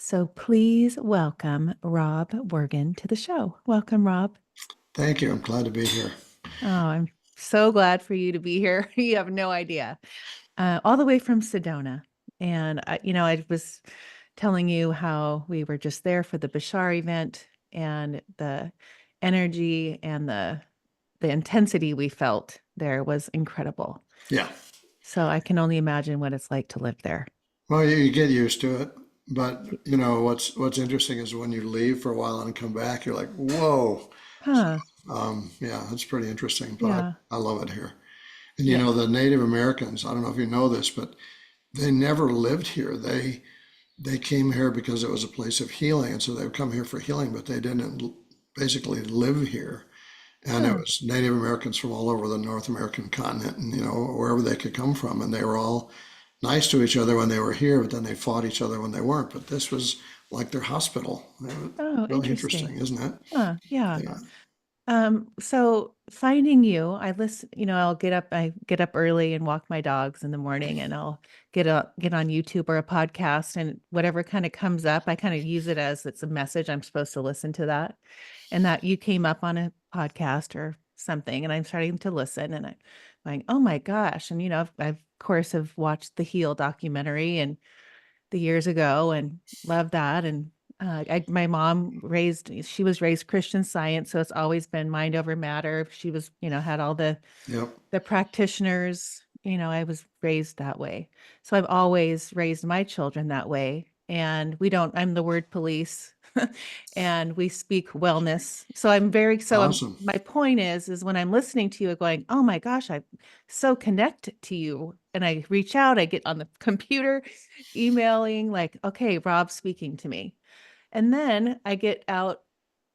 So please welcome Rob Wergin to the show. Welcome, Rob. Thank you. I'm glad to be here. Oh, I'm so glad for you to be here. You have no idea. All the way from Sedona. And I was telling you how we were just there for the Bashar event and the energy and the intensity we felt there was incredible. Yeah. So I can only imagine what it's like to live there. Well, you get used to it, but what's interesting is when you leave for a while and come back, you're like, whoa. Huh. Yeah, it's pretty interesting, but Yeah. I love it here. And Yeah. the Native Americans, I don't know if you know this, but they never lived here. They came here because it was a place of healing, and so they would come here for healing, but they didn't basically live here. And it Huh. was Native Americans from all over the North American continent, and wherever they could come from, and they were all nice to each other when they were here, but then they fought each other when they weren't. But this was like their hospital. It was Oh, really interesting. interesting, isn't it? Huh. Yeah. Yeah. So finding you, I'll I get up early and walk my dogs in the morning and I'll get on YouTube or a podcast and whatever kind of comes up, I kind of use it as it's a message. I'm supposed to listen to that. And that you came up on a podcast or something, and I'm starting to listen and I'm going, oh my gosh. And I've of course have watched the Heal documentary and the years ago and love that. And my mom she was raised Christian Science, so it's always been mind over matter. She was, had all Yep. the practitioners. I was raised that way, so I've always raised my children that way. And we don't. I'm the word police, and we speak wellness. So I'm very. So Awesome. my point is when I'm listening to you, going, oh my gosh, I'm so connected to you, and I reach out. I get on the computer emailing like, okay, Rob's speaking to me. And then I get out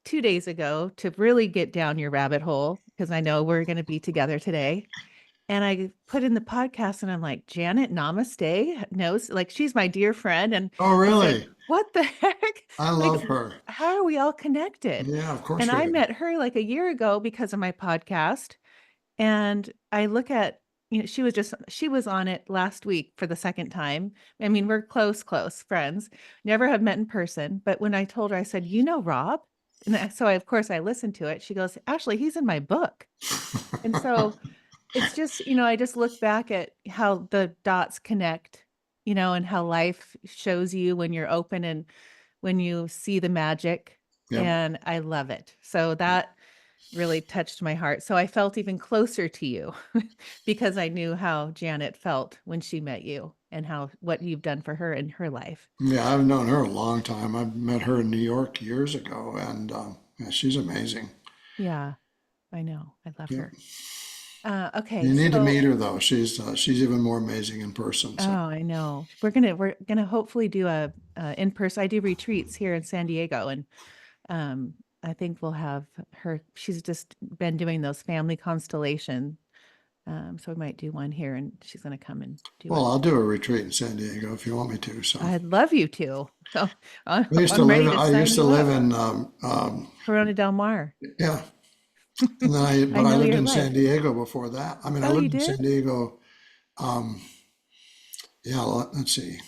2 days ago to really get down your rabbit hole because I know we're going to be together today. And I put in the podcast and I'm like, Janet Namaste knows, like, she's my dear friend. And Oh, I said, really? what the heck? I Like, love her. how are we all connected? Yeah, of And course we I do. met her like a year ago because of my podcast. And I look at, she was on it last week for the second time. I mean, we're close friends, never have met in person. But when I told her, I said, Rob? And so of course I listened to it. She goes, Ashley, he's in my book. And so it's just, I just look back at how the dots connect, and how life shows you when you're open and when you see the magic. Yep. And I love it. So that really touched my heart. So I felt even closer to you because I knew how Janet felt when she met you and what you've done for her in her life. Yeah, I've known her a long time. I met her in New York years ago, and yeah, she's amazing. Yeah, I know. I love Yep. her. Okay, You need to so meet her though. She's even more amazing in person. oh, So I know. We're gonna hopefully do a in person. I do retreats here in San Diego, and um, I think we'll have her. She's just been doing those family constellation. So we might do one here, and she's gonna come and do well, a. I'll do a retreat in San Diego if you want me to. So I'd love you to. So I used to I'm live. ready to I sign used to you live up. in Corona Del Mar. yeah, and then I but I know lived your in San life. Diego before that. I mean, I Oh, you lived in did? San Diego. Um, yeah, let's see.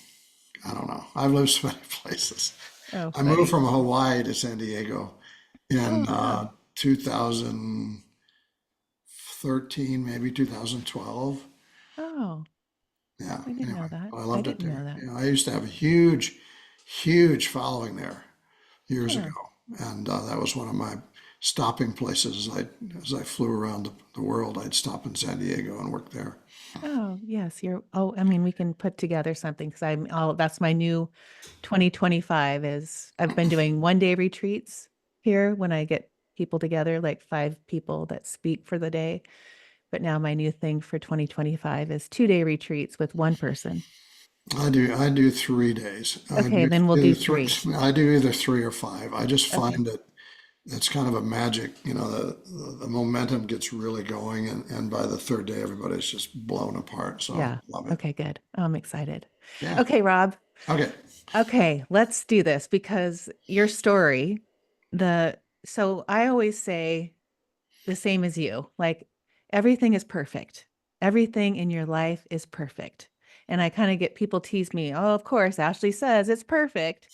I don't know. I've lived so many places. Oh, I moved funny. from Hawaii to San Diego in Oh, wow. 2013, maybe 2012. Oh, Yeah. I didn't Anyway, know that. I I loved it didn't know there. that. Yeah, I used to have a huge following there years ago, Huh. and that was one of my stopping places. As I flew around the world, I'd stop in San Diego and work there. Oh, yes, I mean, we can put together something because that's my new 2025 is I've been doing 1 day retreats here when I get people together, like 5 people that speak for the day. But now my new thing for 2025 is 2 day retreats with one person. I do 3 days. Okay, then we'll do three. I do either 3 or 5. I just Okay. find that it's kind of a magic, the momentum gets really going, and by the third day, everybody's just blown apart. So Yeah. love it. Okay, good. I'm excited. Yeah. Okay, Rob. Okay. Okay, let's do this because your story, so I always say the same as you, like everything is perfect. Everything in your life is perfect. And I kind of get people tease me, oh, of course, Ashley says it's perfect.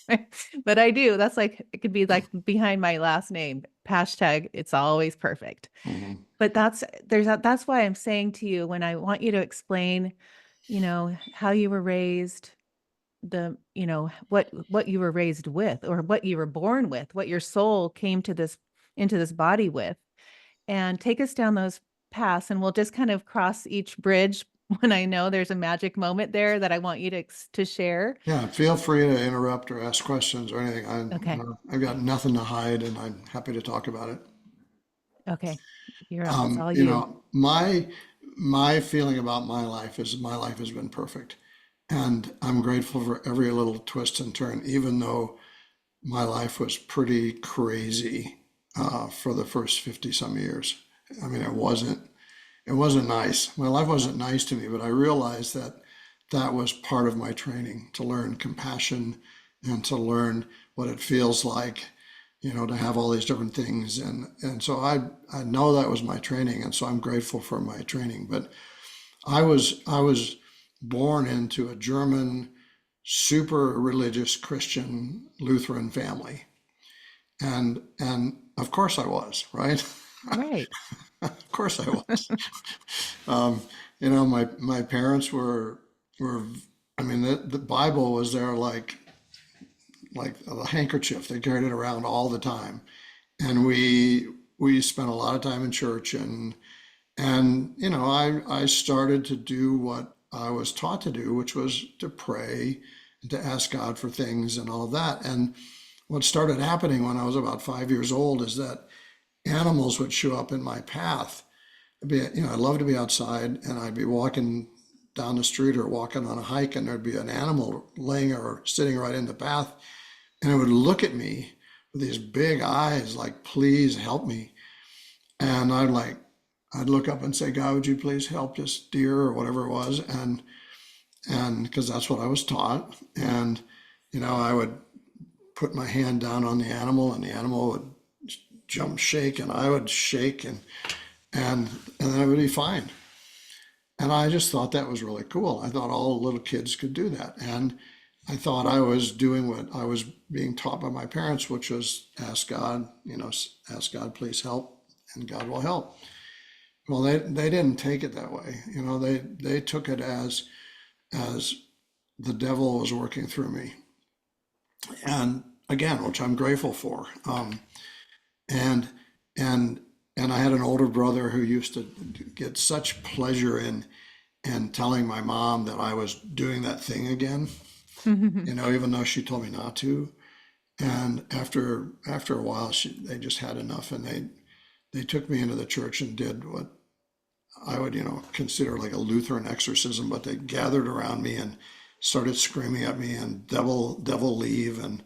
But I do. That's like, it could be like behind my last name, hashtag, it's always perfect. Mhm. But that's why I'm saying to you, when I want you to explain, how you were raised, what you were raised with, or what you were born with, what your soul came to this into this body with, and take us down those paths, and we'll just kind of cross each bridge when I know there's a magic moment there that I want you to share. Yeah, feel free to interrupt or ask questions or anything. Okay. I've got nothing to hide, and I'm happy to talk about it. Okay. You're up. It's all You you. know, my feeling about my life is my life has been perfect, and I'm grateful for every little twist and turn, even though my life was pretty crazy for the first 50 some years. I mean, it wasn't nice. My life wasn't nice to me, but I realized that that was part of my training to learn compassion and to learn what it feels like, to have all these different things. And so I know that was my training, and so I'm grateful for my training. But I was born into a German super religious Christian Lutheran family. And of course I was, right? Right. Of course I was. Um, my parents were I mean the Bible was there like a handkerchief. They carried it around all the time. And we spent a lot of time in church, and I started to do what I was taught to do, which was to pray and to ask God for things and all of that. And what started happening when I was about 5 years old is that animals would show up in my path. I'd love to be outside, and I'd be walking down the street or walking on a hike, and there'd be an animal laying or sitting right in the path, and it would look at me with these big eyes, like, please help me. And I'd look up and say, God, would you please help this deer or whatever it was, and because that's what I was taught, and I would put my hand down on the animal, and the animal would jump, shake, and I would shake, and then it would be fine. And I just thought that was really cool. I thought all little kids could do that. And I thought I was doing what I was being taught by my parents, which was ask God, ask God, please help, and God will help. Well, they didn't take it that way. They took it as the devil was working through me. And again, which I'm grateful for. And and and I had an older brother who used to get such pleasure in telling my mom that I was doing that thing again, even though she told me not to. And after a while, they just had enough, and they took me into the church and did what I would, consider like a Lutheran exorcism. But they gathered around me and started screaming at me and devil leave, and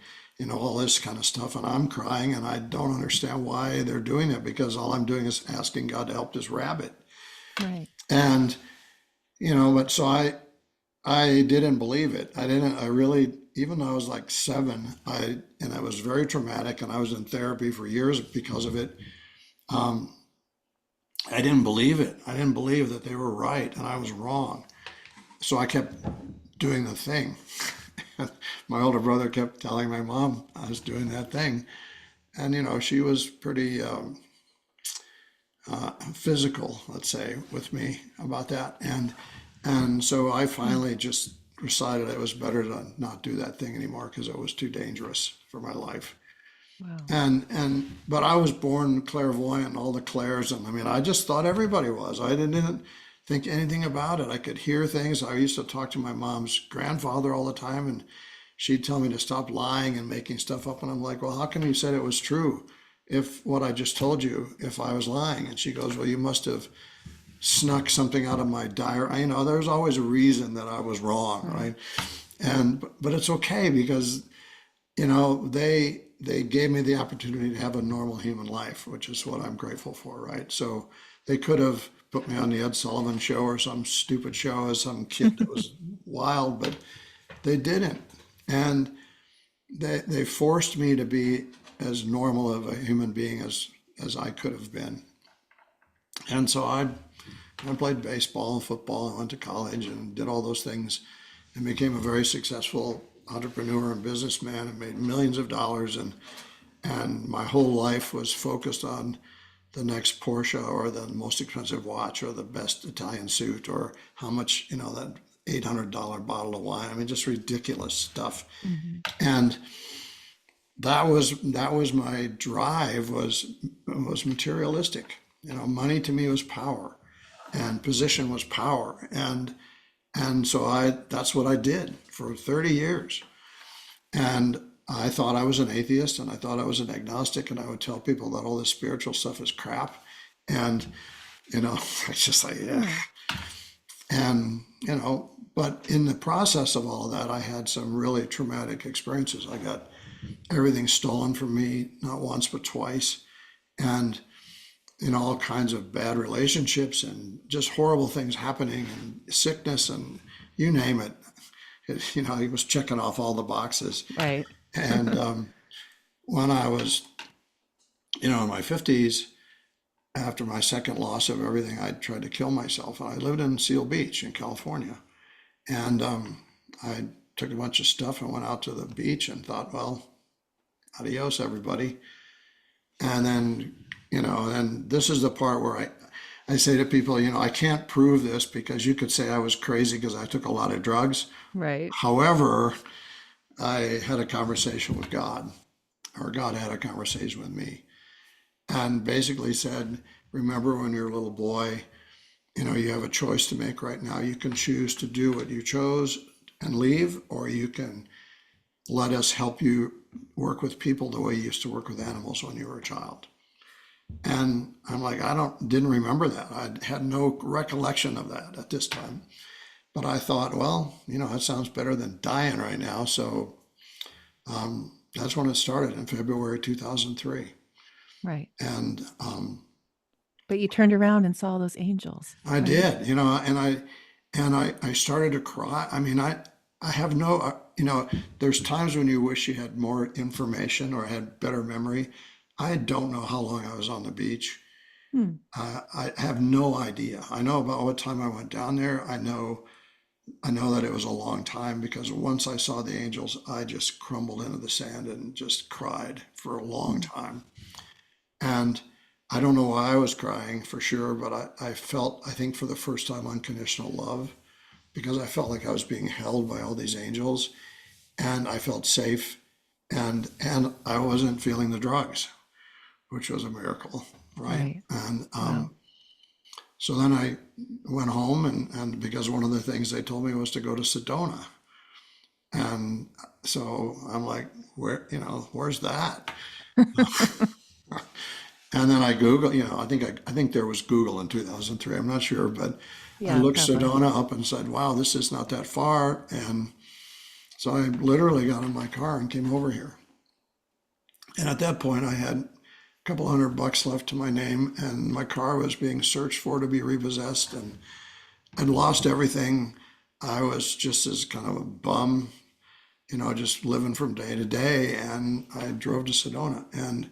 all this kind of stuff. And I'm crying, and I don't understand why they're doing that, because all I'm doing is asking God to help this rabbit. Right. And but so I didn't believe it. I really, even though I was like 7, and it was very traumatic, and I was in therapy for years because of it. Um, I didn't believe it. I didn't believe that they were right and I was wrong. So I kept doing the thing. My older brother kept telling my mom I was doing that thing. And, she was pretty physical, let's say, with me about that. And so I finally just decided it was better to not do that thing anymore, because it was too dangerous for my life. Wow. But I was born clairvoyant and all the clairs, and I mean, I just thought everybody was. I didn't think anything about it. I could hear things. I used to talk to my mom's grandfather all the time, and she'd tell me to stop lying and making stuff up. And I'm like, well, how come you said it was true if what I just told you, if I was lying? And she goes, well, you must have snuck something out of my diary. There's always a reason that I was wrong, right? But it's okay, because they gave me the opportunity to have a normal human life, which is what I'm grateful for, right? So they could have put me on the Ed Sullivan Show or some stupid show as some kid that was wild, but they didn't. And they forced me to be as normal of a human being as I could have been. And so I played baseball and football and went to college and did all those things. and became a very successful entrepreneur and businessman and made millions of dollars. And my whole life was focused on the next Porsche or the most expensive watch or the best Italian suit or how much, that $800 bottle of wine. I mean, just ridiculous stuff. Hmm. And that was my drive was materialistic. Money to me was power, and position was power, and so that's what I did for 30 years. And I thought I was an atheist, and I thought I was an agnostic, and I would tell people that all this spiritual stuff is crap. And it's just like, yeah. Yeah. And but in the process of all of that, I had some really traumatic experiences. I got everything stolen from me, not once but twice, and all kinds of bad relationships and just horrible things happening and sickness and you name it. He was checking off all the boxes. Right. And when I was, in my 50s, after my second loss of everything, I tried to kill myself. I lived in Seal Beach in California. And I took a bunch of stuff and went out to the beach and thought, well, adios, everybody. And then, and this is the part where I say to people, I can't prove this because you could say I was crazy because I took a lot of drugs. Right. However, I had a conversation with God, or God had a conversation with me, and basically said, remember when you're a little boy, you have a choice to make right now. You can choose to do what you chose and leave, or you can let us help you work with people the way you used to work with animals when you were a child. And I'm like, didn't remember that. I had no recollection of that at this time. But I thought, well, that sounds better than dying right now. So that's when it started in February 2003. Right. And But you turned around and saw those angels, I right? did, and I started to cry. I mean, I have no, there's times when you wish you had more information or had better memory. I don't know how long I was on the beach. Hmm. I have no idea. I know about what time I went down there. I know that it was a long time because once I saw the angels, I just crumbled into the sand and just cried for a long Hmm. time. And I don't know why I was crying for sure, but I felt, I think for the first time, unconditional love because I felt like I was being held by all these angels and I felt safe and I wasn't feeling the drugs, which was a miracle, right? Right. And Wow. so then I went home and because one of the things they told me was to go to Sedona. And so I'm like, where's that? And then I Google, I think there was Google in 2003. I'm not sure, but I Yeah, looked probably. Sedona up and said, wow, this is not that far. And so I literally got in my car and came over here. And at that point, I had a couple $100 left to my name, and my car was being searched for to be repossessed, and I'd lost everything. I was just as kind of a bum, just living from day to day. And I drove to Sedona and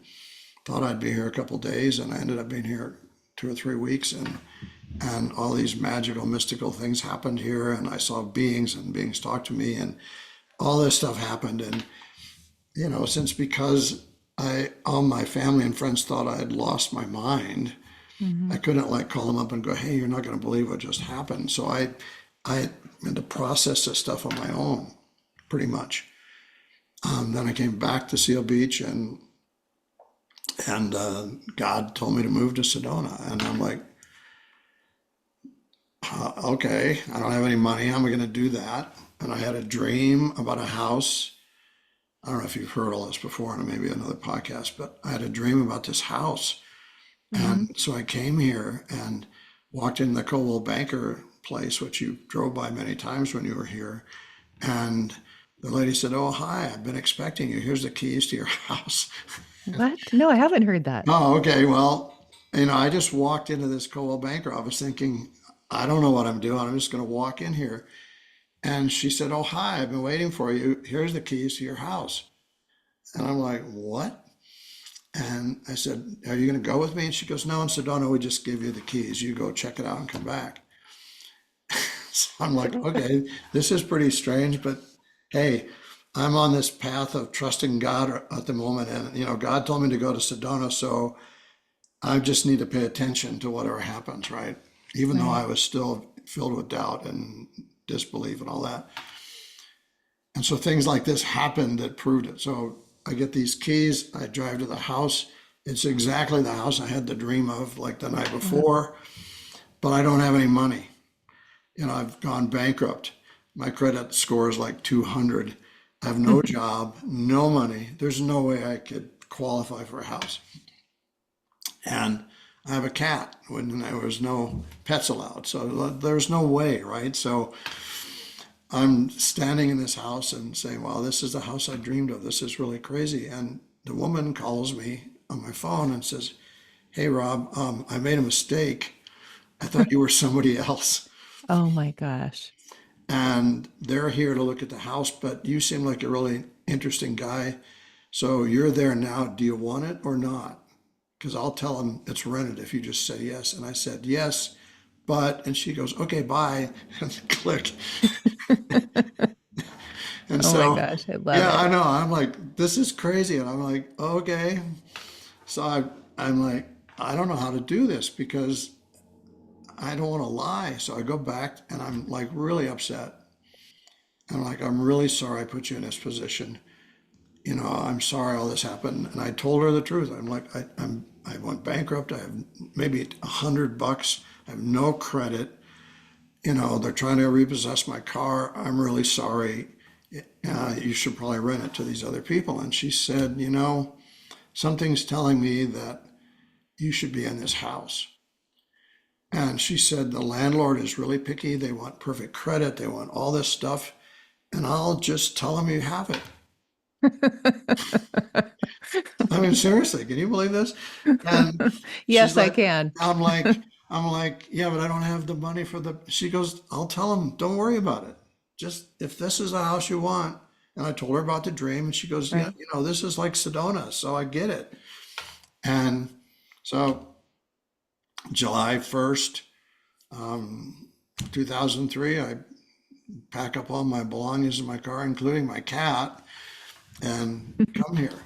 thought I'd be here a couple days, and I ended up being here 2 or 3 weeks, and all these magical, mystical things happened here, and I saw beings, and beings talked to me, and all this stuff happened, and since because all my family and friends thought I had lost my mind, Hmm. I couldn't like call them up and go, "Hey, you're not going to believe what just happened." So I had to process this stuff on my own, pretty much. Then I came back to Seal Beach, and God told me to move to Sedona, and I'm like, okay, I don't have any money. How am I going to do that? And I had a dream about a house. I don't know if you've heard all this before on maybe another podcast, but I had a dream about this house. Hmm. And so I came here and walked in the Coldwell Banker place, which you drove by many times when you were here. And the lady said, "Oh, hi, I've been expecting you. Here's the keys to your house." What? No, I haven't heard that. Oh, okay. Well, I just walked into this Coldwell Banker office thinking, I don't know what I'm doing. I'm just going to walk in here. And she said, "Oh, hi, I've been waiting for you. Here's the keys to your house." And I'm like, "What?" And I said, "Are you going to go with me?" And she goes, "No, in Sedona, we just give you the keys. You go check it out and come back." So I'm like, okay, this is pretty strange, but hey, I'm on this path of trusting God at the moment. And, God told me to go to Sedona. So I just need to pay attention to whatever happens, right? Even though I Right. was still filled with doubt and disbelief and all that. And so things like this happened that proved it. So I get these keys, I drive to the house. It's exactly the house I had the dream of like the night Wow. before, but I don't have any money. I've gone bankrupt. My credit score is like 200. I have no job, no money. There's no way I could qualify for a house. And I have a cat when there was no pets allowed. So there's no way, right? So I'm standing in this house and saying, wow, this is the house I dreamed of. This is really crazy. And the woman calls me on my phone and says, hey, Rob, I made a mistake. I thought you were somebody else. Oh my gosh. And they're here to look at the house, but you seem like a really interesting guy. So you're there now. Do you want it or not? Because I'll tell them it's rented if you just say yes. And I said, yes, but, and she goes, okay, bye. And click. And Oh my so, gosh, I love yeah, I it. know. I'm like, this is crazy. And I'm like, okay. So I'm like, I don't know how to do this because I don't want to lie. So I go back and I'm like really upset. I'm like, I'm really sorry I put you in this position. I'm sorry all this happened. And I told her the truth. I'm like, I went bankrupt. I have maybe $100. I have no credit. They're trying to repossess my car. I'm really sorry. You should probably rent it to these other people. And she said, something's telling me that you should be in this house. And she said, the landlord is really picky. They want perfect credit. They want all this stuff. And I'll just tell them you have it. I mean, seriously, can you believe this? And she's Yes, I like, can. I'm like, I'm like, yeah, but I don't have the money for the. She goes, I'll tell them, don't worry about it. Just if this is the house you want. And I told her about the dream, and she goes, yeah, Right. this is like Sedona, so I get it. And so July 1st, 2003, I pack up all my belongings in my car, including my cat, and come here.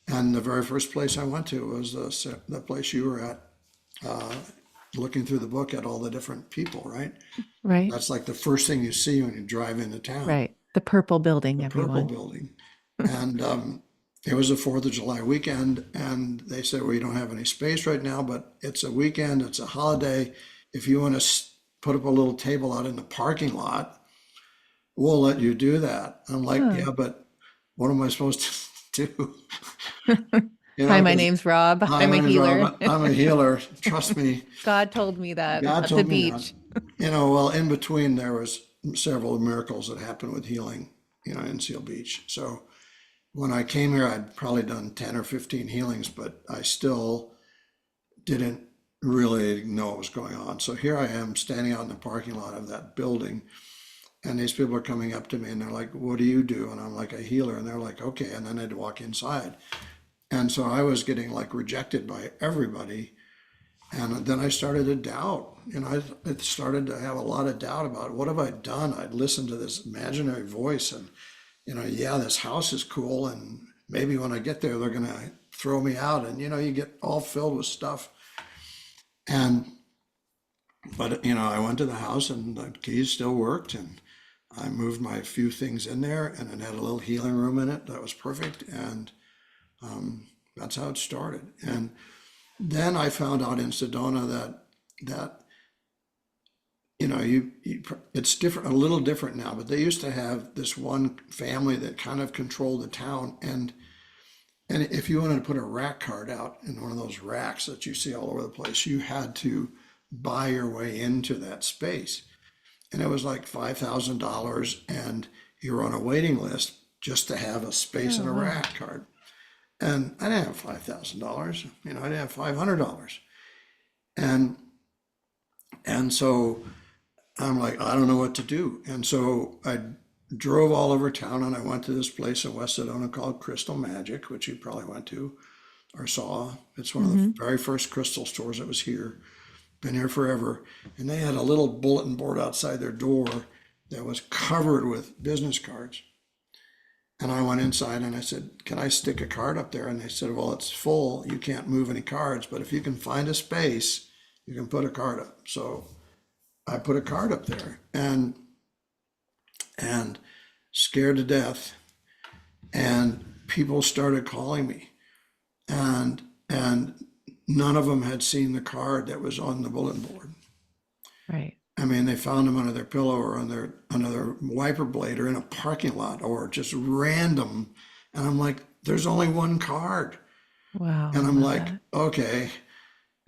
And the very first place I went to was the place you were at, uh, looking through the book at all the different people, right? Right. That's like the first thing you see when you drive into town, Right. The purple building, the purple everyone. building. And it was the 4th of July weekend. And they said, well, you don't have any space right now, but it's a weekend, it's a holiday. If you want to put up a little table out in the parking lot, we'll let you do that. I'm like, Huh. yeah, but what am I supposed to do? Hi, my Because name's Rob. hi, I'm my a name's healer. Rob. I'm a healer. Trust me. God told me that God at the told me that. beach. Well, in between there was several miracles that happened with healing, in Seal Beach. So when I came here, I'd probably done 10 or 15 healings, but I still didn't really know what was going on. So here I am standing out in the parking lot of that building, and these people are coming up to me and they're like, what do you do? And I'm like, a healer. And they're like, okay. And then I'd walk inside. And so I was getting like rejected by everybody. And then I started to doubt. I started to have a lot of doubt about what have I done? I'd listen to this imaginary voice and, yeah, this house is cool. And maybe when I get there, they're going to throw me out. And, you get all filled with stuff. And, but, I went to the house and the keys still worked. And I moved my few things in there and it had a little healing room in it that was perfect. And that's how it started. And then I found out in Sedona that it's different, a little different now, but they used to have this one family that kind of controlled the town, and if you wanted to put a rack card out in one of those racks that you see all over the place, you had to buy your way into that space, and it was like $5,000, and you were on a waiting list just to have a space Oh, in a wow. rack card. And I didn't have $5,000, I didn't have $500. And so I'm like, I don't know what to do. And so I drove all over town and I went to this place in West Sedona called Crystal Magic, which you probably went to or saw. It's one of the Hmm. very first crystal stores that was here. been here forever. And they had a little bulletin board outside their door that was covered with business cards. And I went inside and I said, can I stick a card up there? And they said, well, it's full. You can't move any cards, but if you can find a space, you can put a card up. So I put a card up there and scared to death. And people started calling me, and none of them had seen the card that was on the bulletin board. Right. I mean, they found them under their pillow or under their wiper blade or in a parking lot or just random. And I'm like, there's only one card. Wow. And I I'm love like, that. okay,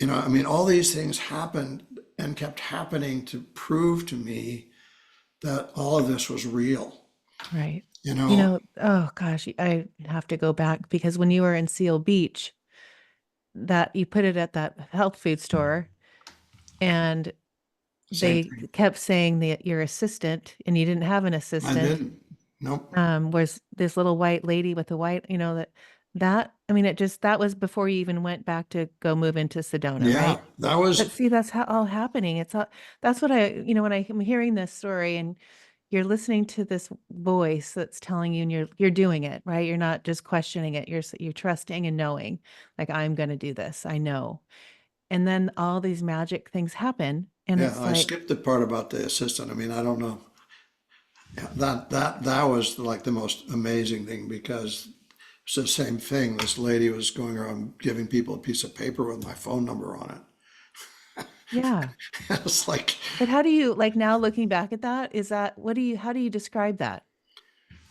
I mean, all these things happened and kept happening to prove to me that all of this was real. Right. You know, Oh gosh, I have to go back because when you were in Seal Beach, that you put it at that health food store and same they thing. kept saying that your assistant, and you didn't have an I assistant, didn't. Nope. was this little white lady with the white, I mean, that was before you even went back to go move into Sedona, Yeah, right? that But was, see, that's how all happening. That's what when I'm hearing this story and you're listening to this voice that's telling you and you're doing it, right? You're not just questioning it. You're trusting and knowing, like, I'm going to do this. I know. And then all these magic things happen. And yeah, it's I like, skipped the part about the assistant. I mean, I don't know. Yeah, that was like the most amazing thing because it's the same thing. This lady was going around giving people a piece of paper with my phone number on yeah. it. It's like, But how do you, like, now looking back at that, how do you describe that?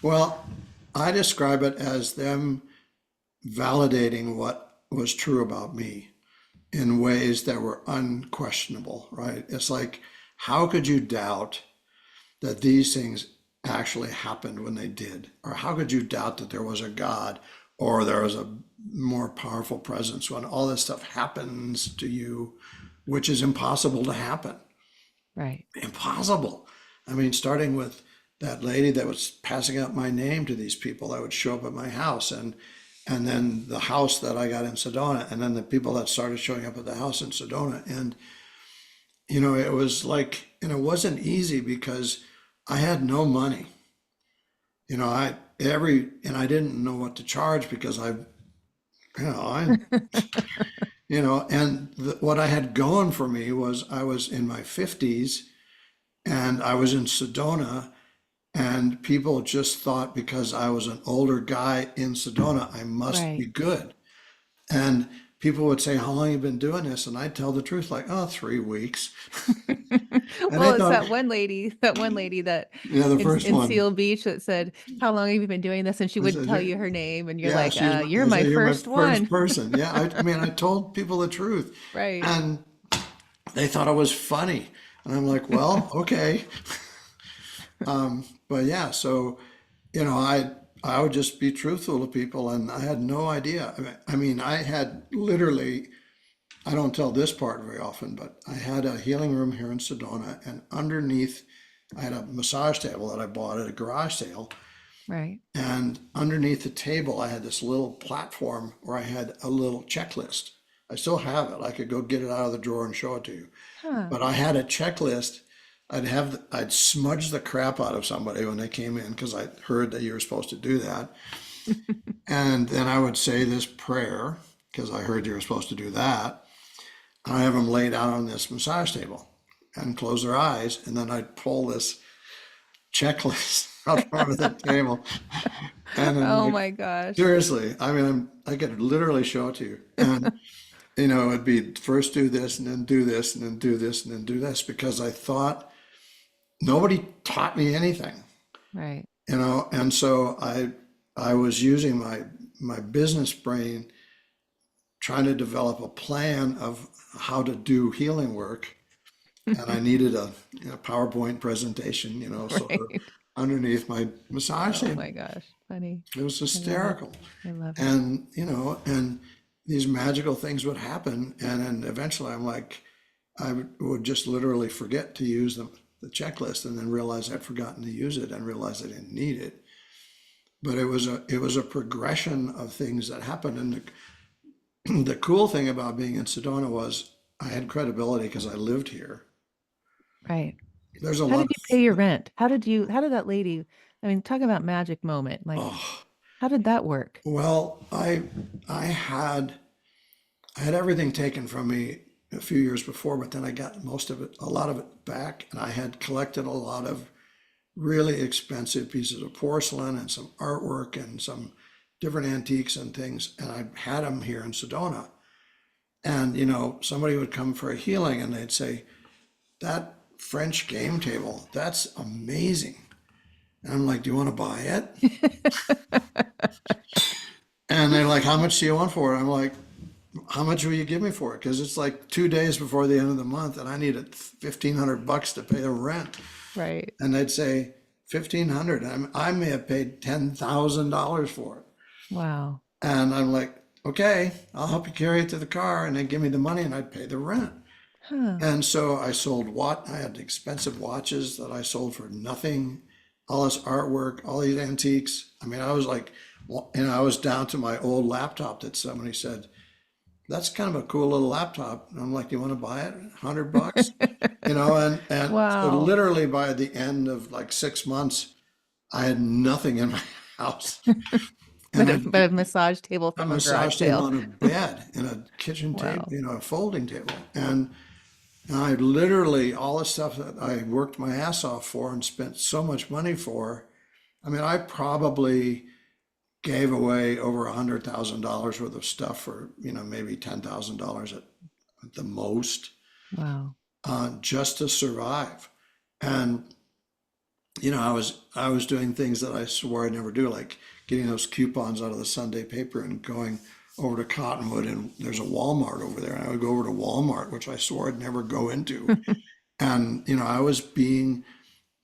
well, I describe it as them validating what was true about me in ways that were unquestionable, right? It's like, how could you doubt that these things actually happened when they did? Or how could you doubt that there was a God or there was a more powerful presence when all this stuff happens to you, which is impossible to happen? Right. Impossible. I mean, starting with that lady that was passing out my name to these people that would show up at my house, and then the house that I got in Sedona, and then the people that started showing up at the house in Sedona. And it was like, and it wasn't easy because I had no money. I didn't know what to charge because you know, I, what I had going for me was I was in my 50s and I was in Sedona, and people just thought because I was an older guy in Sedona, I must be Right. good. And people would say, how long have you been doing this? And I'd tell the truth, like, oh, 3 weeks. And Well, they it's thought, that one lady that yeah, the first in one. Seal Beach that said, "How long have you been doing this?" And she I would said, tell you her name, and you're yeah, like, "You're I my said, you're my first first one." person. Yeah, I mean, I told people the truth. Right. And they thought it was funny. And I'm like, well, okay. But yeah, so, I would just be truthful to people, and I had no idea. I mean, I had literally, I don't tell this part very often, but I had a healing room here in Sedona, and underneath, I had a massage table that I bought at a garage sale. Right. And underneath the table, I had this little platform where I had a little checklist. I still have it. I could go get it out of the drawer and show it to you. Huh. But I had a checklist. I'd smudge the crap out of somebody when they came in because I heard that you were supposed to do that. And then I would say this prayer because I heard you were supposed to do that. I have them laid out on this massage table and close their eyes, and then I'd pull this checklist out from the table, and then Oh like my gosh. seriously, I mean, I could literally show it to you, and it'd be first do this, and then do this, and then do this, and then do this, because I thought nobody taught me anything, Right. and so I was using my business brain trying to develop a plan of how to do healing work, and I needed a PowerPoint presentation, sort of Right. underneath my massage Oh table. my gosh. Funny. It was I love it. hysterical. I love it. And these magical things would happen. And then eventually I'm like, would just literally forget to use the checklist and then realize I'd forgotten to use it and realize I didn't need it. But it was a progression of things that happened. And the cool thing about being in Sedona was I had credibility because I lived here. Right. There's a How lot did you of, pay your rent? How did that lady, I mean, talk about magic moment. Like, oh, how did that work? well, I had I had everything taken from me a few years before, but then I got most of it, a lot of it back, and I had collected a lot of really expensive pieces of porcelain and some artwork and some different antiques and things, and I had them here in Sedona. And somebody would come for a healing, and they'd say, "That French game table, that's amazing." And I'm like, "Do you want to buy it?" And they're like, "How much do you want for it?" I'm like, "How much will you give me for it?" Because it's like 2 days before the end of the month, and I needed $1,500 to pay the rent. Right. And they'd say 1,500. I may have paid $10,000 for it. Wow. And I'm like, "Okay, I'll help you carry it to the car," and then give me the money, and I'd pay the rent. Huh. And so I sold I had expensive watches that I sold for nothing, all this artwork, all these antiques. I mean, I was like, I was down to my old laptop that somebody said, "That's kind of a cool little laptop." And I'm like, "Do you want to buy it? $100?" And so Wow. literally by the end of like 6 months, I had nothing in my house. And But a massage table a from a garage massage table sale. on a bed and a kitchen table, Wow. a folding table. And I literally, all the stuff that I worked my ass off for and spent so much money for, I mean, I probably gave away over $100,000 worth of stuff for, maybe $10,000 at the most, Wow. just to survive. And, I was doing things that I swore I'd never do, like getting those coupons out of the Sunday paper and going over to Cottonwood, and there's a Walmart over there. And I would go over to Walmart, which I swore I'd never go into. And,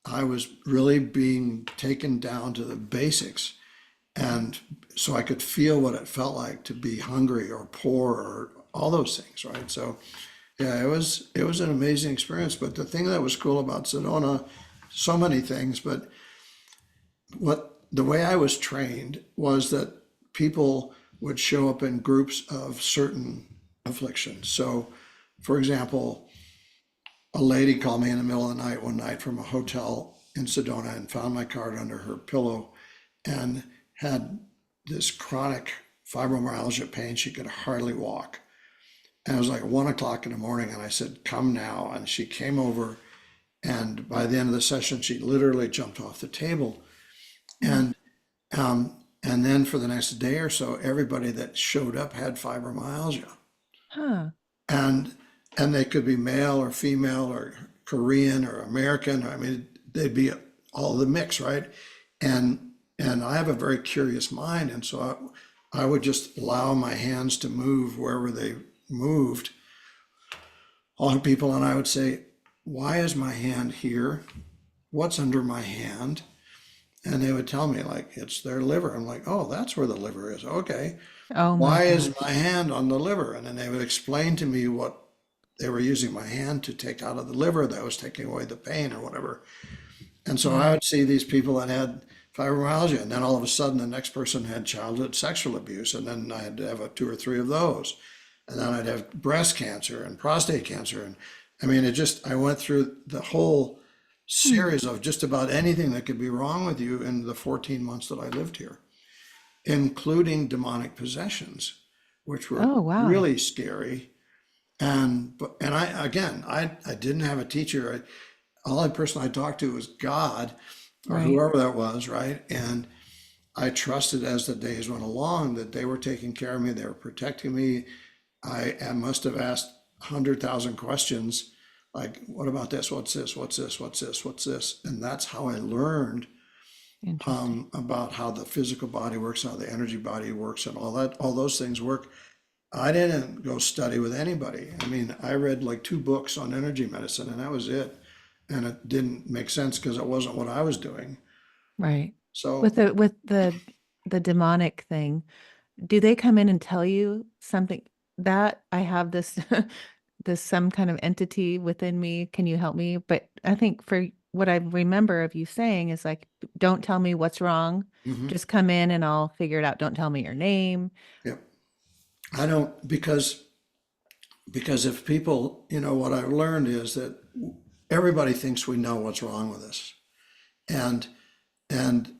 I was really being taken down to the basics. And so I could feel what it felt like to be hungry or poor or all those things, right? So yeah, it was an amazing experience. But the thing that was cool about Sedona, so many things, but what the way I was trained was that people would show up in groups of certain afflictions. So, for example, a lady called me in the middle of the night one night from a hotel in Sedona and found my card under her pillow and had this chronic fibromyalgia pain. She could hardly walk. And it was like 1 o'clock in the morning, and I said, "Come now." And she came over, and by the end of the session, she literally jumped off the table. Mm. And and then for the next day or so, everybody that showed up had fibromyalgia, Huh. and they could be male or female or Korean or American. I mean, they'd be all the mix, right? And I have a very curious mind, and so I would just allow my hands to move wherever they moved on people, and I would say, "Why is my hand here? What's under my hand?" And they would tell me, like, "It's their liver." I'm like, "Oh, that's where the liver is. Okay. Oh my Why is my gosh. hand on the liver?" And then they would explain to me what they were using my hand to take out of the liver that was taking away the pain or whatever. And so I Wow. would see these people that had fibromyalgia, and then all of a sudden the next person had childhood sexual abuse, and then I had to have two or three of those. And then I'd have breast cancer and prostate cancer. And I mean, I went through the whole Hmm. series of just about anything that could be wrong with you in the 14 months that I lived here, including demonic possessions, which were Oh, wow. really scary. And I didn't have a teacher. All the person I talked to was God or Right. whoever that was, right? And I trusted as the days went along that they were taking care of me, they were protecting me. I must have asked 100,000 questions, like, "What about this? What's this? What's this? What's this? What's this?" And that's how I learned Interesting. about how the physical body works, how the energy body works, and all that, all those things work. I didn't go study with anybody. I mean, I read like 2 books on energy medicine, and that was it. And it didn't make sense because it wasn't what I was doing. Right. So, With the demonic thing, do they come in and tell you something that I have this this some kind of entity within me? Can you help me? But I think for what I remember of you saying is like, don't tell me what's wrong. mhm, Just come in and I'll figure it out. Don't tell me your name. yep. I don't, because Because if people, what I've learned is that everybody thinks we know what's wrong with us. And and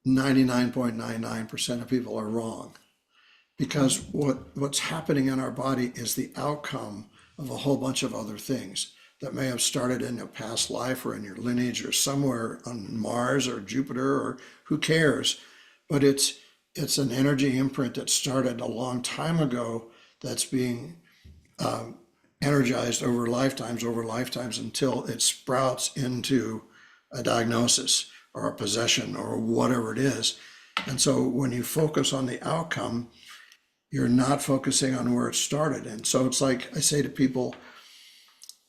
99.99% of people are wrong. Because Right. what's happening in our body is the outcome of a whole bunch of other things that may have started in a past life or in your lineage or somewhere on Mars or Jupiter or who cares. But it's an energy imprint that started a long time ago that's being energized over lifetimes until it sprouts into a diagnosis or a possession or whatever it is. And so when you focus on the outcome, you're not focusing on where it started. And so it's like I say to people,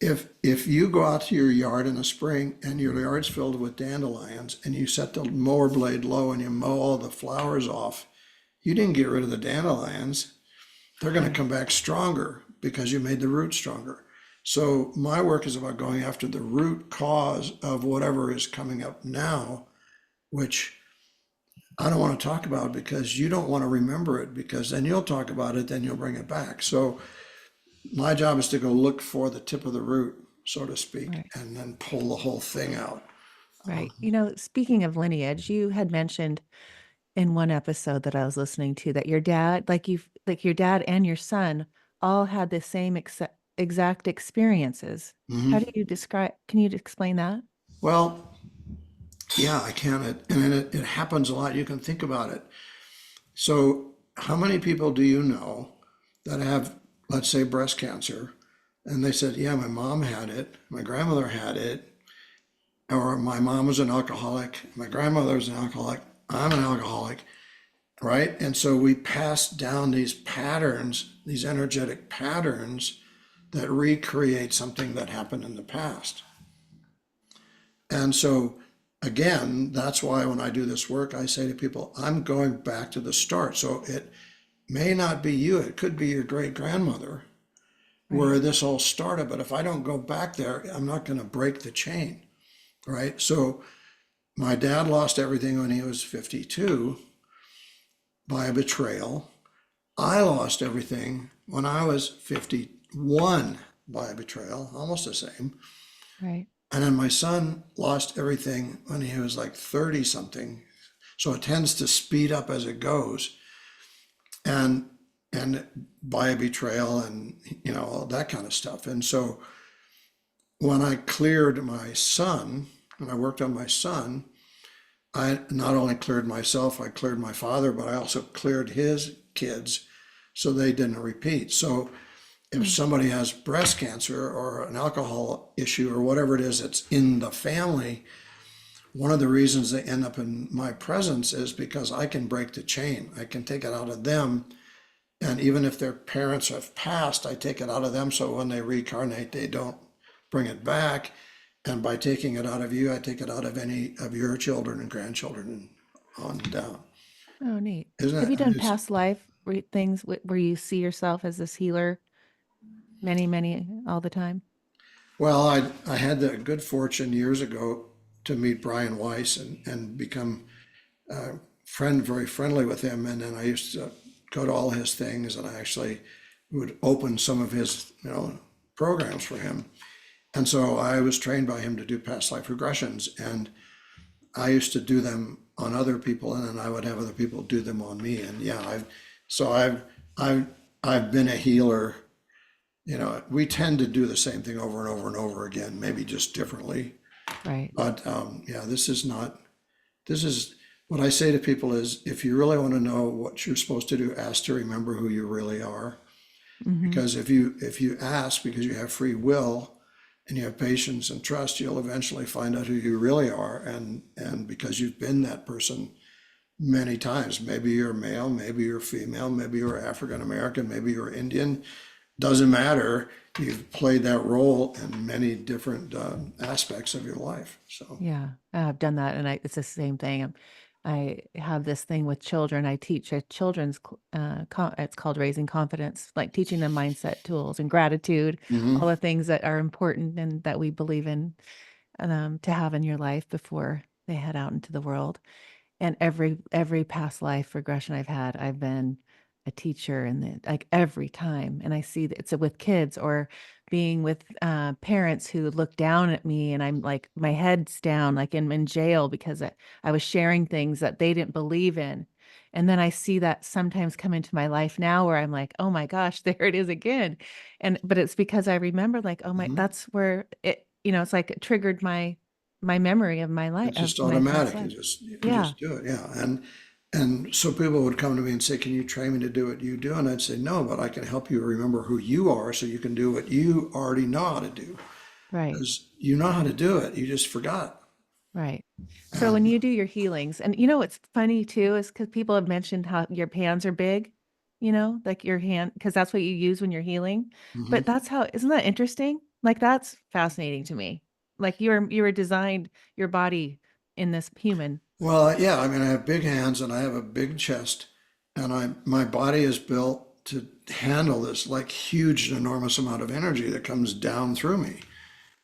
if you go out to your yard in the spring and your yard's filled with dandelions and you set the mower blade low and you mow all the flowers off, you didn't get rid of the dandelions. They're going to Right. come back stronger because you made the root stronger. So my work is about going after the root cause of whatever is coming up now, which I don't want to talk about because you don't want to remember it because then you'll talk about it, then you'll bring it back. So my job is to go look for the tip of the root, so to speak, Right. and then pull the whole thing out. Right. Speaking of lineage, you had mentioned in one episode that I was listening to that your dad, like your dad and your son all had the same exact experiences. How do Hmm. you describe, can you explain that? Well, yeah, I can. And it happens a lot. You can think about it. So, how many people do you know that have, let's say, breast cancer? And they said, yeah, my mom had it, my grandmother had it, or my mom was an alcoholic, my grandmother was an alcoholic, I'm an alcoholic, right? And so we pass down these patterns, these energetic patterns that recreate something that happened in the past. And so, again, that's why when I do this work, I say to people, I'm going back to the start. So it may not be you, it could be your great grandmother Right. where this all started. But if I don't go back there, I'm not going to break the chain, right? So my dad lost everything when he was 52 by a betrayal. I lost everything when I was 51 by a betrayal, almost the same. Right. And then my son lost everything when he was like 30 something. So it tends to speed up as it goes. And and by a betrayal and all that kind of stuff. And so when I cleared my son, when I worked on my son, I not only cleared myself, I cleared my father, but I also cleared his kids so they didn't repeat. So if Hmm. somebody has breast cancer or an alcohol issue or whatever it is that's in the family, one of the reasons they end up in my presence is because I can break the chain. I can take it out of them. And even if their parents have passed, I take it out of them so when they reincarnate, they don't bring it back. And by taking it out of you, I take it out of any of your children and grandchildren and on down. Oh, neat. Isn't Have it? you done past life things where you see yourself as this healer many, many, all the time? Well, I had the good fortune years ago to meet Brian Weiss and become very friendly with him. And then I used to go to all his things and I actually would open some of his, programs for him. And so I was trained by him to do past life regressions. And I used to do them on other people and then I would have other people do them on me. And yeah, so I've, I've been a healer. We tend to do the same thing over and over and over again, maybe just differently. Right. But yeah, this is what I say to people is if you really want to know what you're supposed to do, ask to remember who you really are. Mm-hmm. Because if you ask because you have free will and you have patience and trust, you'll eventually find out who you really are. And because you've been that person many times, maybe you're male, maybe you're female, maybe you're African American, maybe you're Indian, doesn't matter. You've played that role in many different aspects of your life. So. Yeah, I've done that, and it's the same thing. I have this thing with children. I teach a children's, it's called Raising Confidence, like teaching them mindset tools and gratitude, all Mhm. the things that are important and that we believe in to have in your life before they head out into the world. And every past life regression I've had, I've been a teacher and like every time. And I see that it's with kids or being with parents who look down at me and I'm like, my head's down, like in jail because I was sharing things that they didn't believe in. And then I see that sometimes come into my life now where I'm like, oh my gosh, there it is again. But it's because I remember like, oh my, Mhm. that's where it, it's like it triggered my memory of my life, It's of just my past automatic. life. You Yeah. just do it. Yeah. And so people would come to me and say, "Can you train me to do what you do?" And I'd say, "No, but I can help you remember who you are so you can do what you already know how to do. Right. Because you know how to do it. You just forgot." Right. So when And you do your healings, and what's funny too is because people have mentioned how your hands are big, like your hand, because that's what you use when you're healing. mhm. But that's how, isn't that interesting? Like that's fascinating to me. Like you were designed your body in this human. Well, yeah, I mean, I have big hands and I have a big chest, and my body is built to handle this like huge, enormous amount of energy that comes down through me.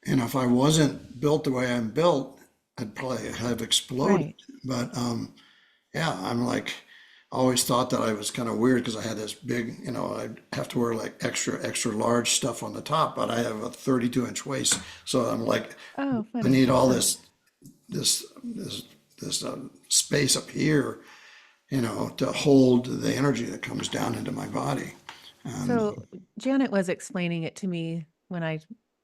And if I wasn't built the way I'm built, I'd probably have exploded. Right. But yeah, I'm like, I always thought that I was kind of weird because I had this big, I'd have to wear like extra large stuff on the top, but I have a 32-inch waist, so I'm like, Oh, I funny. need all this this this space up here, to hold the energy that comes down into my body. And So Janet was explaining it to me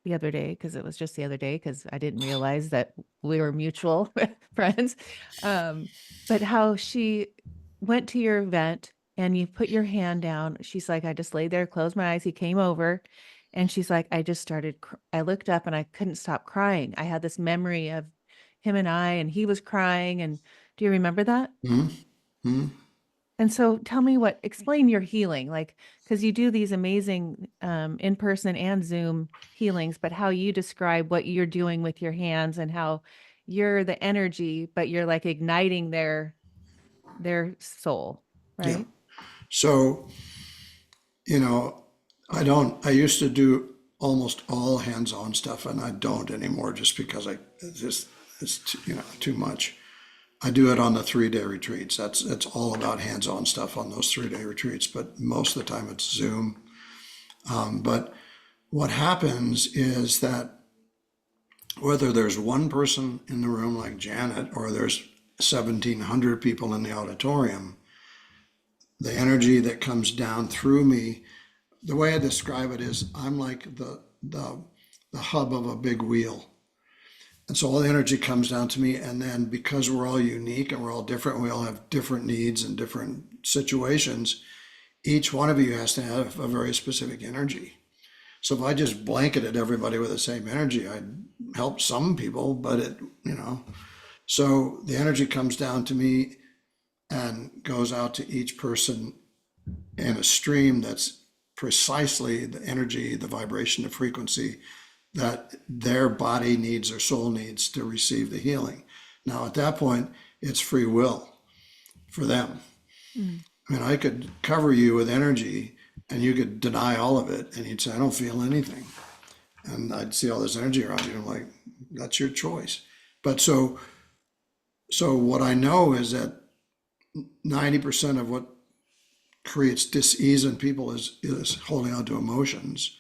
the other day, because it was just the other day, because I didn't realize that we were mutual friends. Um, but how she went to your event and you put your hand down. She's like, I just laid there, closed my eyes. He came over and she's like, I looked up and I couldn't stop crying. I had this memory of him and and he was crying. And do you remember that? Mhm, mhm. And so explain your healing, like, because you do these amazing in-person and Zoom healings, but how you describe what you're doing with your hands and how you're the energy, but you're like igniting their soul, Yeah. right? So, you know, I used to do almost all hands-on stuff and I don't anymore just because it's too much. I do it on the 3-day retreats. It's all about hands-on stuff on those 3-day retreats, but most of the time it's Zoom. But what happens is that whether there's one person in the room like Janet or there's 1,700 people in the auditorium, the energy that comes down through me, the way I describe it is I'm like the hub of a big wheel. And so all the energy comes down to me. And then because we're all unique and we're all different, we all have different needs and different situations, each one of you has to have a very specific energy. So if I just blanketed everybody with the same energy, I'd help some people, but so the energy comes down to me and goes out to each person in a stream that's precisely the energy, the vibration, the frequency that their body needs or soul needs to receive the healing. Now, at that point, it's free will for them. Mm. I mean, I could cover you with energy and you could deny all of it and you'd say, I don't feel anything. And I'd see all this energy around you. And I'm like, that's your choice. But so what I know is that 90% of what creates dis-ease in people is holding on to emotions.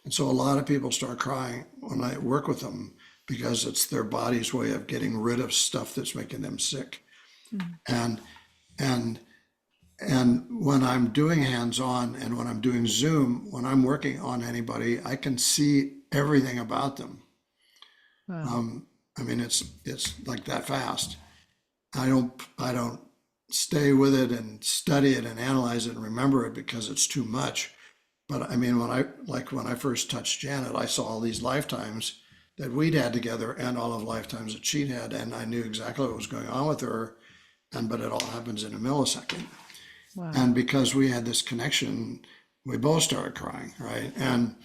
And so a lot of people start crying when I work with them because it's their body's way of getting rid of stuff that's making them sick. Mm. And and and when I'm doing hands-on and when I'm doing Zoom, when I'm working on anybody, I can see everything about them. Wow. I mean, it's like that fast. I don't stay with it and study it and analyze it and remember it because it's too much. But I mean, when I first touched Janet, I saw all these lifetimes that we'd had together and all of lifetimes that she'd had, and I knew exactly what was going on with her. But it all happens in a millisecond. Wow. And because we had this connection, we both started crying, right? And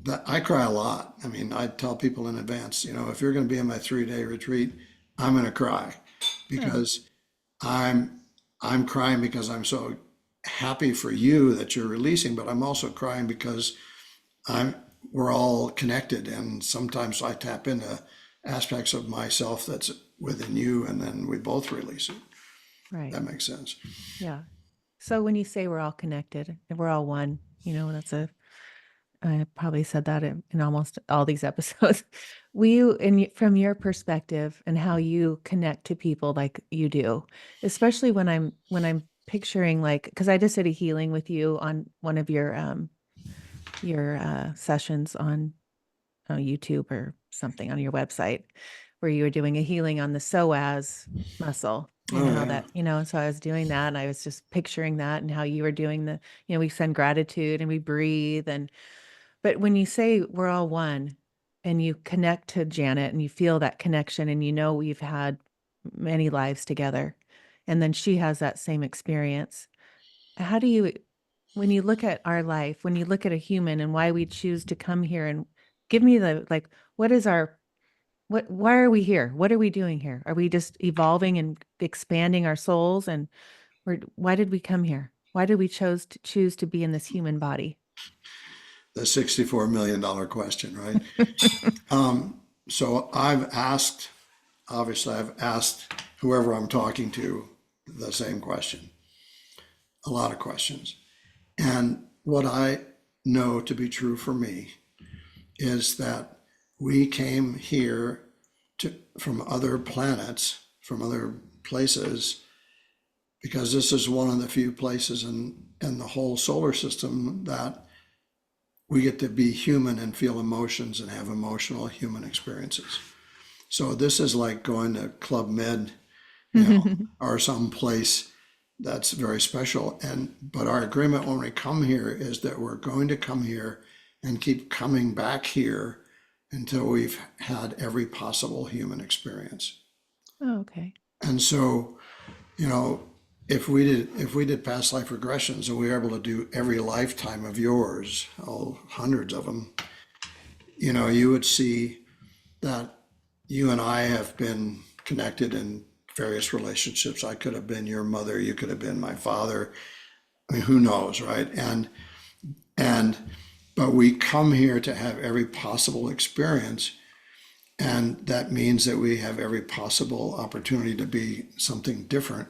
that I cry a lot. I mean, I tell people in advance, if you're going to be in my 3-day retreat, I'm going to cry Oh, because I'm I'm crying because I'm so happy for you that you're releasing, but I'm also crying because I'm we're all connected, and sometimes I tap into aspects of myself that's within you, and then we both release it. right. That makes sense. Yeah. So when you say we're all connected and we're all one, I probably said that in almost all these episodes. From your perspective and how you connect to people like you do, especially when I'm picturing, like, because I just did a healing with you on one of your sessions on YouTube or something on your website, where you were doing a healing on the psoas muscle. Oh How yeah. that, and so I was doing that and I was just picturing that and how you were doing we send gratitude and we breathe. But when you say we're all one and you connect to Janet and you feel that connection and we've had many lives together, and then she has that same experience, how do you, when you look at our life, when you look at a human and why we choose to come here, and give me like, what is why are we here? What are we doing here? Are we just evolving and expanding our souls? And why did we come here? Why did we choose to be in this human body? The $64 million question, right? So obviously I've asked whoever I'm talking to the same question, a lot of questions. And what I know to be true for me is that we came here from other planets, from other places, because this is one of the few places in the whole solar system that we get to be human and feel emotions and have emotional human experiences. So this is like going to Club Med, or some place that's very special. But our agreement when we come here is that we're going to come here and keep coming back here until we've had every possible human experience. Oh, okay. And so, you know, if we did past life regressions and we were able to do every lifetime of yours, oh, hundreds of them, you would see that you and I have been connected in various relationships. I could have been your mother, you could have been my father. I mean, who knows, right? And but we come here to have every possible experience, and that means that we have every possible opportunity to be something different,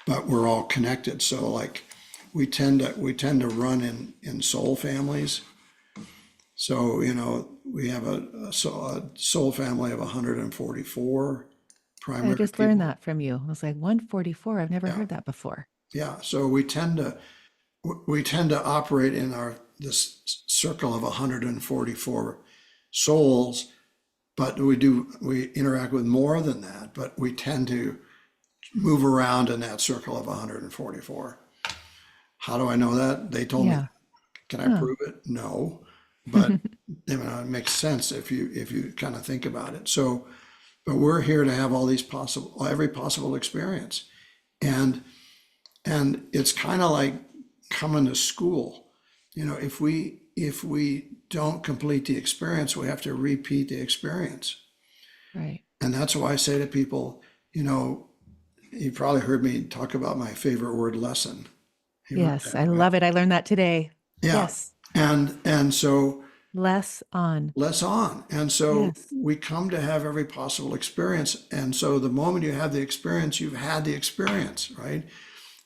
but we're all connected. So like we tend to run in soul families. So, we have a soul family of 144 I primary just learned people. that from you. I was like, 144. I've never Yeah, heard that before. yeah. So we tend to operate in this circle of 144 souls, but we interact with more than that, but we tend to move around in that circle of 144. How do I know that? They told me that. Yeah. Can I Huh. prove it? No, but it makes sense if you kind of think about it. So, but we're here to have every possible experience, and it's kind of like coming to school. If we don't complete the experience, we have to repeat the experience. Right. And that's why I say to people, you probably heard me talk about my favorite word, lesson. You heard Yes, that, I right? love it. I learned that today. Yeah. Yes. And so Less on. let's on. And so Yes. we come to have every possible experience. And so the moment you have the experience, you've had the experience, right?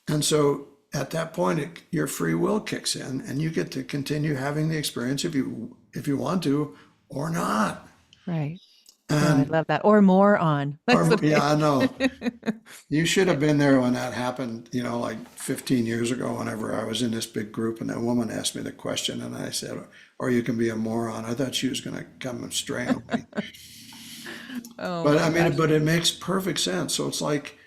And so at that point, your free will kicks in, and you get to continue having the experience if you want to or not. Right. Oh, I And love that. Or more on. That's or what yeah, I. I know you should have been there when that happened. Like 15 years ago, whenever I was in this big group, and that woman asked me the question, and I said, "Or you can be a moron." I thought she was going to come and strangle me. Oh But my I mean, gosh. but it makes perfect sense. So it's like,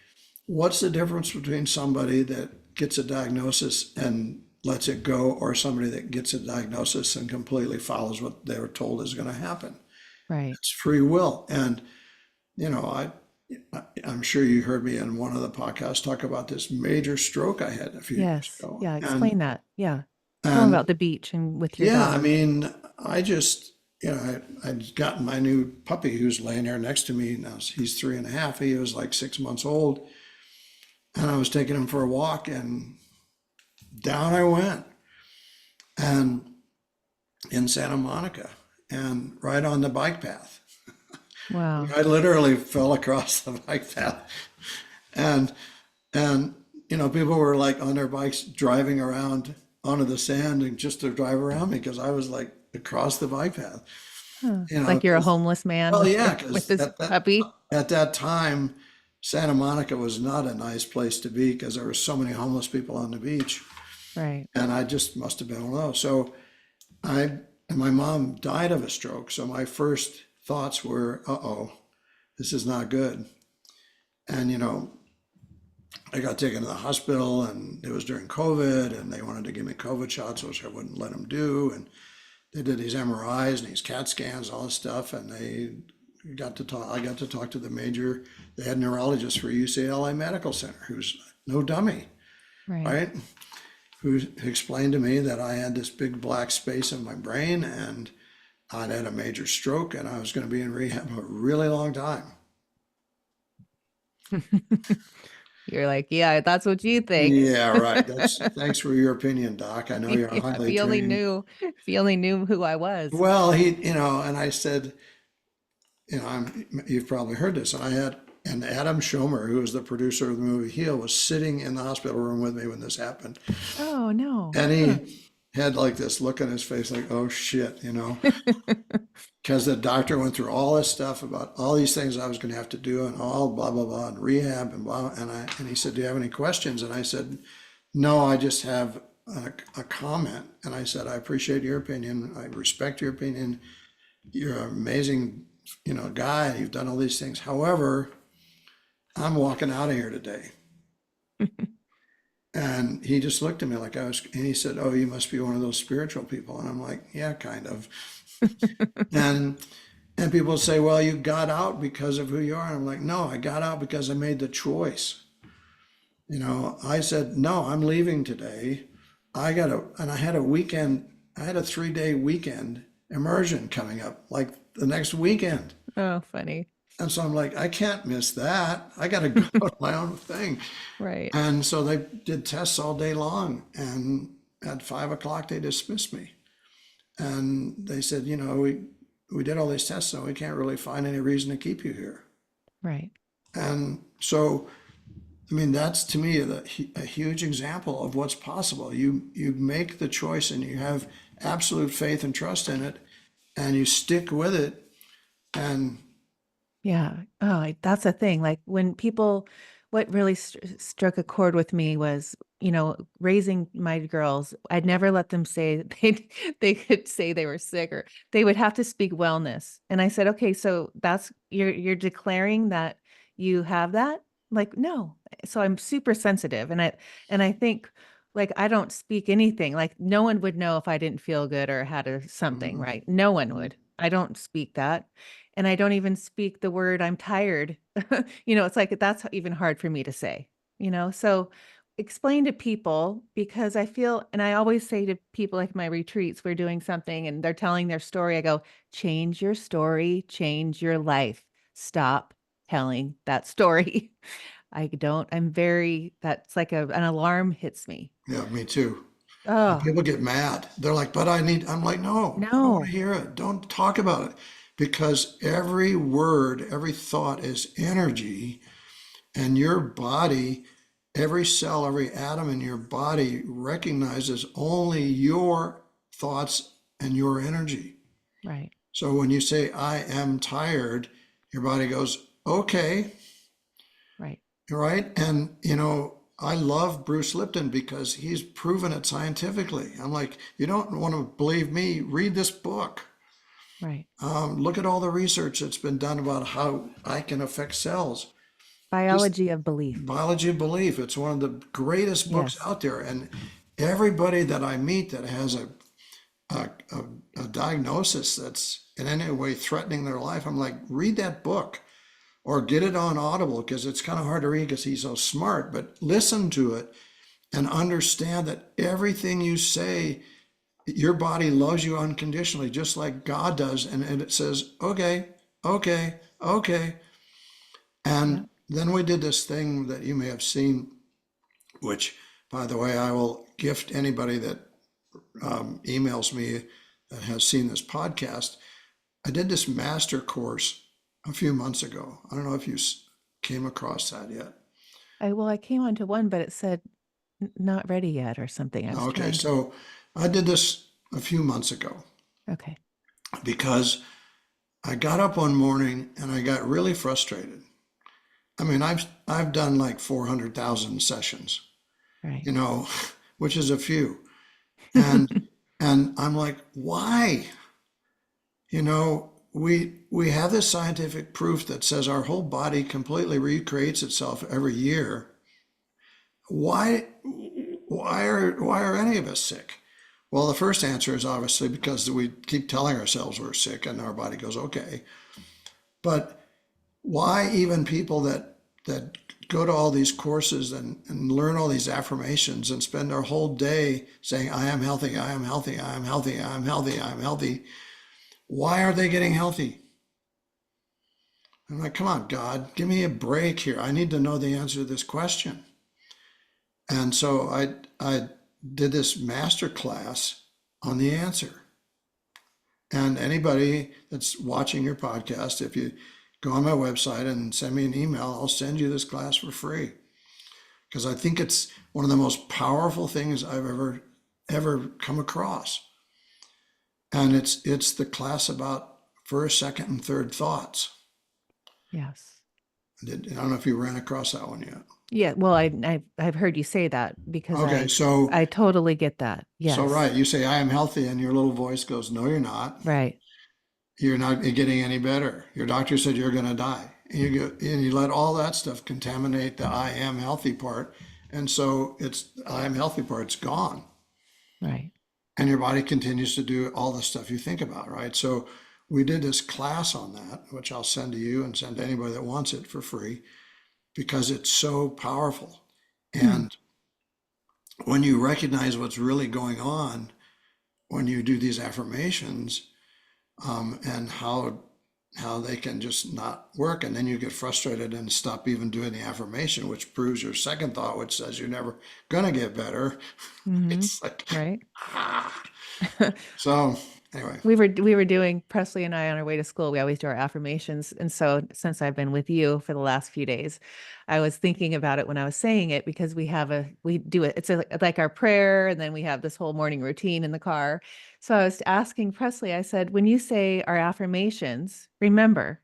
what's the difference between somebody that gets a diagnosis and lets it go, or somebody that gets a diagnosis and completely follows what they were told is going to happen? Right. It's free will. And, I'm sure you heard me in one of the podcasts talk about this major stroke I had a few years Yes. ago. Yeah. And, Explain that. Yeah. Tell them and about the beach and with your yeah, I dog. mean, I just, I'd gotten my new puppy who's laying there next to me. Now he's 3.5. He was like 6 months old. And I was taking him for a walk, and down I went, and in Santa Monica, and right on the bike path. Wow. I literally fell across the bike path, and and people were like on their bikes driving around onto the sand and just to drive around me because I was like across the bike path. Huh. Like you're a 'Cause, homeless man well, with yeah, your with because this puppy. at that time, Santa Monica was not a nice place to be because there were so many homeless people on the beach, Right. and I just must have been alone. So I and my mom died of a stroke. So my first thoughts were, "Uh-oh, this is not good." And I got taken to the hospital, and it was during COVID, and they wanted to give me COVID shots, which I wouldn't let them do. And they did these MRIs and these CAT scans, all this stuff, and they got to talk. I got to talk to the major. They had neurologist for UCLA Medical Center, who's no dummy, Right. right? Who explained to me that I had this big black space in my brain, and I'd had a major stroke, and I was going to be in rehab a really long time. You're like, yeah, that's what you think. Yeah, right. Thanks for your opinion, Doc. I know you're Yeah, highly trained. if you only knew who I was. Well, and I said, you've probably heard this. And Adam Schomer, who was the producer of the movie Heal, was sitting in the hospital room with me when this happened. Oh no. And Huh. he had like this look on his face, like, oh shit, because the doctor went through all this stuff about all these things I was going to have to do and all blah, blah, blah, and rehab and blah. And he said, do you have any questions? And I said, no, I just have a comment. And I said, I appreciate your opinion. I respect your opinion. You're an amazing, guy. You've done all these things. However, I'm walking out of here today. And he just looked at me like and he said, oh, you must be one of those spiritual people. And I'm like, yeah, kind of. And people say, well, you got out because of who you are. And I'm like, no, I got out because I made the choice. I said, no, I'm leaving today. And I had a weekend, I had a 3-day weekend immersion coming up, like the next weekend. Oh, funny. And so I'm like, I can't miss that. I got to go to my own thing. Right. And so they did tests all day long. And at 5 o'clock, they dismissed me. And they said, we did all these tests and we can't really find any reason to keep you here. Right. And so, I mean, that's to me a huge example of what's possible. You make the choice and you have absolute faith and trust in it, and you stick with it. And Yeah. Oh, that's a thing. Like when people, what really struck a chord with me was, raising my girls. I'd never let them say they could say they were sick, or they would have to speak wellness. And I said, okay, so that's you're declaring that you have that? Like, no. So I'm super sensitive, and I think like I don't speak anything. Like no one would know if I didn't feel good or had something, mhm, right? No one would. I don't speak that. And I don't even speak the word I'm tired. It's like that's even hard for me to say. So explain to people, because I feel, and I always say to people like my retreats, we're doing something and they're telling their story. I go, change your story, change your life. Stop telling that story. That's like an alarm hits me. yeah, me too. And Oh, people get mad. They're like, I'm like, no, I don't want to no. hear it. Don't talk about it. Because every word, every thought is energy, and your body, every cell, every atom in your body recognizes only your thoughts and your energy. Right, So when you say, I am tired, your body goes, okay, right. right? And, I love Bruce Lipton because he's proven it scientifically. I'm like, you don't want to believe me? Read this book. Right. Look at all the research that's been done about how I can affect cells. Just Biology of belief. biology of belief. It's one of the greatest books Yes. out there. And everybody that I meet that has a, a diagnosis that's in any way threatening their life, I'm like, read that book or get it on Audible, because it's kind of hard to read because he's so smart, but listen to it and understand that everything you say, your body loves you unconditionally, just like God does. And it says, okay, okay, okay. Yeah. And then we did this thing that you may have seen, which, by the way, I will gift anybody that emails me that has seen this podcast. I did this master course a few months ago. I don't know if you came across that yet. I came onto one, but it said not ready yet or something. I was Okay, trying to. so I did this a few months ago Okay. because I got up one morning and I got really frustrated. I mean, I've done like 400,000 sessions, Right. you know, which is a few. And and I'm like, why? We have this scientific proof that says our whole body completely recreates itself every year. Why why are any of us sick? Well, the first answer is obviously because we keep telling ourselves we're sick and our body goes, okay. But why even people that go to all these courses and learn all these affirmations and spend their whole day saying, I am healthy, I am healthy, I am healthy, I am healthy, I am healthy. Why are they getting healthy? I'm like, come on, God, give me a break here. I need to know the answer to this question. And so I did this master class on the answer. And anybody that's watching your podcast, if you go on my website and send me an email, I'll send you this class for free. Because I think it's one of the most powerful things I've ever come across. And it's the class about first, second, and third thoughts. Yes. I don't know if you ran across that one yet. Yeah. Well, I've heard you say that because Okay, so I totally get that. Yes. right, you say I am healthy, and your little voice goes, "No, you're not. Right. You're not getting any better. Your doctor said you're going to die." And you let all that stuff contaminate the I am healthy part, and so it's I am healthy part's gone, Right. and your body continues to do all the stuff you think about, right? So we did this class on that, which I'll send to you and send to anybody that wants it for free because it's so powerful. Hmm. And when you recognize what's really going on, when you do these affirmations, and how they can just not work, and then you get frustrated and stop even doing the affirmation, which proves your second thought, which says you're never gonna get better. Mm-hmm. It's like, Right. ah. So anyway, We were doing Presley and I on our way to school. We always do our affirmations. And so since I've been with you for the last few days, I was thinking about it when I was saying it because we do it. Like our prayer, and then we have this whole morning routine in the car. So I was asking Presley, I said, when you say our affirmations, remember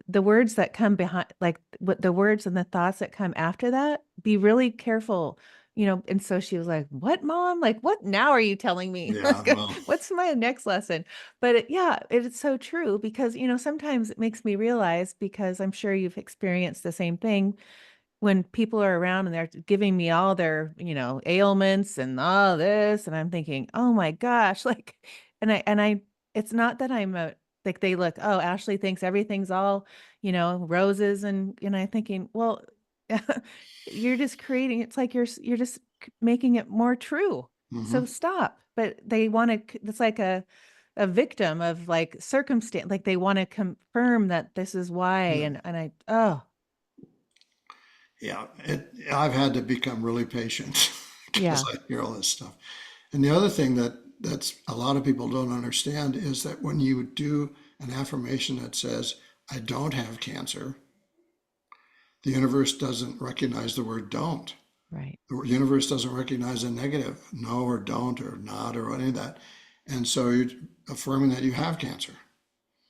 the words that come behind, like what the words and the thoughts that come after that, be really careful. And so she was like, "What, mom? Like, what now are you telling me? yeah, Like, well, what's my next lesson?" But yeah, it's so true because, sometimes it makes me realize, because I'm sure you've experienced the same thing, when people are around and they're giving me all their, ailments and all this, and I'm thinking, oh my gosh, like, and I, it's not that I'm like, they look, oh, Ashley thinks everything's all, roses, and I'm thinking, well, you're just creating, it's like you're just making it more true. hmm So stop. But they want to, it's like a victim of like circumstance, like they want to confirm that this is why, yeah, and I, oh, yeah. I've had to become really patient because yeah, I hear all this stuff. And the other thing that's a lot of people don't understand is that when you do an affirmation that says, I don't have cancer, the universe doesn't recognize the word don't. right. The universe doesn't recognize a negative, no or don't or not or any of that. And so you're affirming that you have cancer.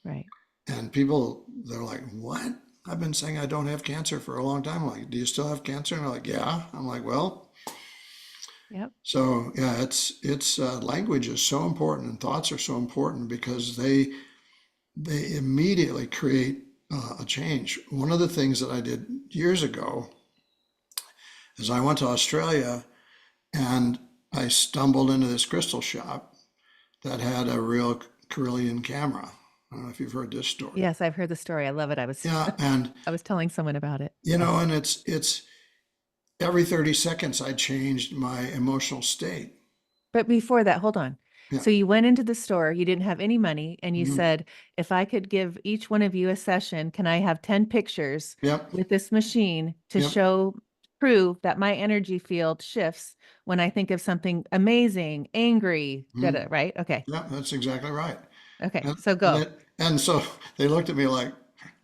Right. And people, they're like, what? I've been saying I don't have cancer for a long time. I'm like, do you still have cancer? And they're like, yeah. I'm like, well, Yep. so yeah, it's language is so important and thoughts are so important because they immediately create a change. One of the things that I did years ago is I went to Australia and I stumbled into this crystal shop that had a real Carillion camera. I don't know if you've heard this story. Yes, I've heard the story. I love it. I was Yeah, and I was telling someone about it. Yes. and it's every 30 seconds I changed my emotional state. But before that, hold on. Yeah. So you went into the store, you didn't have any money, and you Mhm. said, if I could give each one of you a session, can I have 10 pictures Yep. with this machine to Yep. prove that my energy field shifts when I think of something amazing, angry, da Mhm. da, right? Okay. Yep. That's exactly right. Okay. And, So and go. so they looked at me like,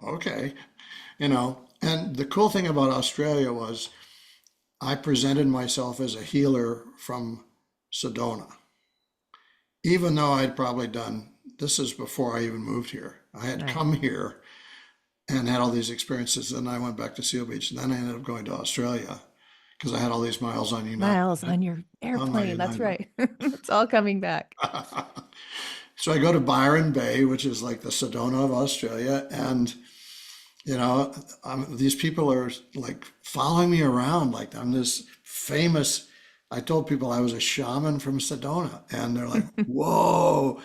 okay, you know. and the cool thing about Australia was I presented myself as a healer from Sedona, even though I'd probably done, this is before I even moved here. I had Right. come here and had all these experiences. Then I went back to Seal Beach. And then I ended up going to Australia because I had all these miles on Miles on your on my airplane. That's United. right. It's all coming back. So I go to Byron Bay, which is like the Sedona of Australia, and you know, these people are like following me around like I'm this famous. I told people I was a shaman from Sedona, and they're like, "Whoa,"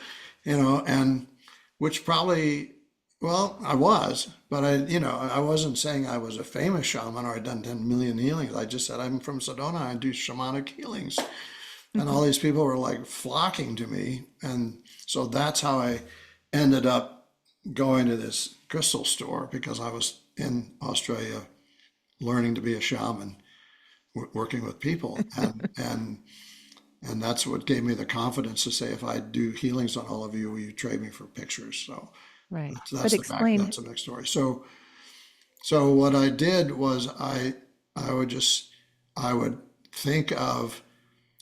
and which probably, well, I was, but I wasn't saying I was a famous shaman or I'd done 10 million healings. I just said I'm from Sedona. I do shamanic healings, and all these people were like flocking to me, and so that's how I ended up going to this crystal store because I was in Australia learning to be a shaman, working with people, and that's what gave me the confidence to say, if I do healings on all of you, will you trade me for pictures? So Right. that's But the back. explain. That's the next story. So what I did was I would just I would think of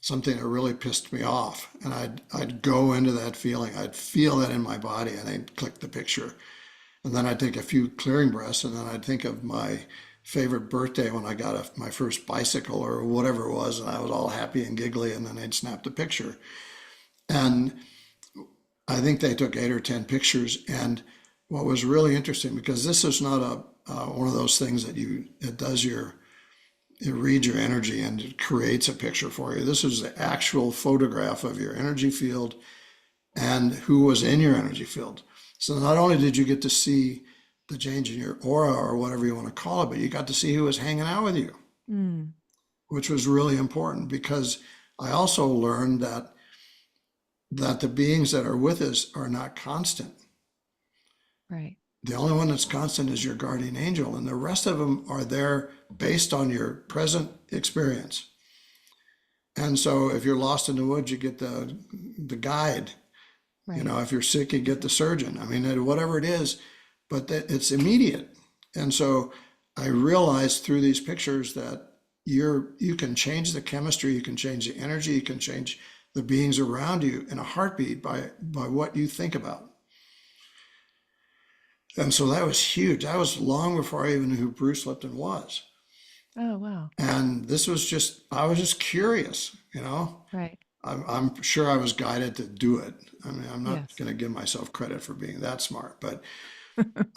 something that really pissed me off, and I'd go into that feeling. I'd feel that in my body, and I'd click the picture. And then I'd take a few clearing breaths, and then I'd think of my favorite birthday when I got my first bicycle or whatever it was, and I was all happy and giggly, and then I'd snap the picture. And I think they took 8 or 10 pictures. And what was really interesting, because this is not one of those things that it does it reads your energy and it creates a picture for you. This is the actual photograph of your energy field and who was in your energy field. So not only did you get to see the change in your aura or whatever you want to call it, but you got to see who was hanging out with you, Mm, which was really important because I also learned that the beings that are with us are not constant. right. The only one that's constant is your guardian angel, and the rest of them are there based on your present experience. And so if you're lost in the woods, you get the guide. Right. If you're sick, you get the surgeon. I mean, whatever it is, but that it's immediate. And so I realized through these pictures that you can change the chemistry, you can change the energy, you can change the beings around you in a heartbeat by what you think about. And so that was huge. That was long before I even knew who Bruce Lipton was. Oh, wow. And I was just curious, Right. I'm sure I was guided to do it. I mean, I'm not Yes. going to give myself credit for being that smart, but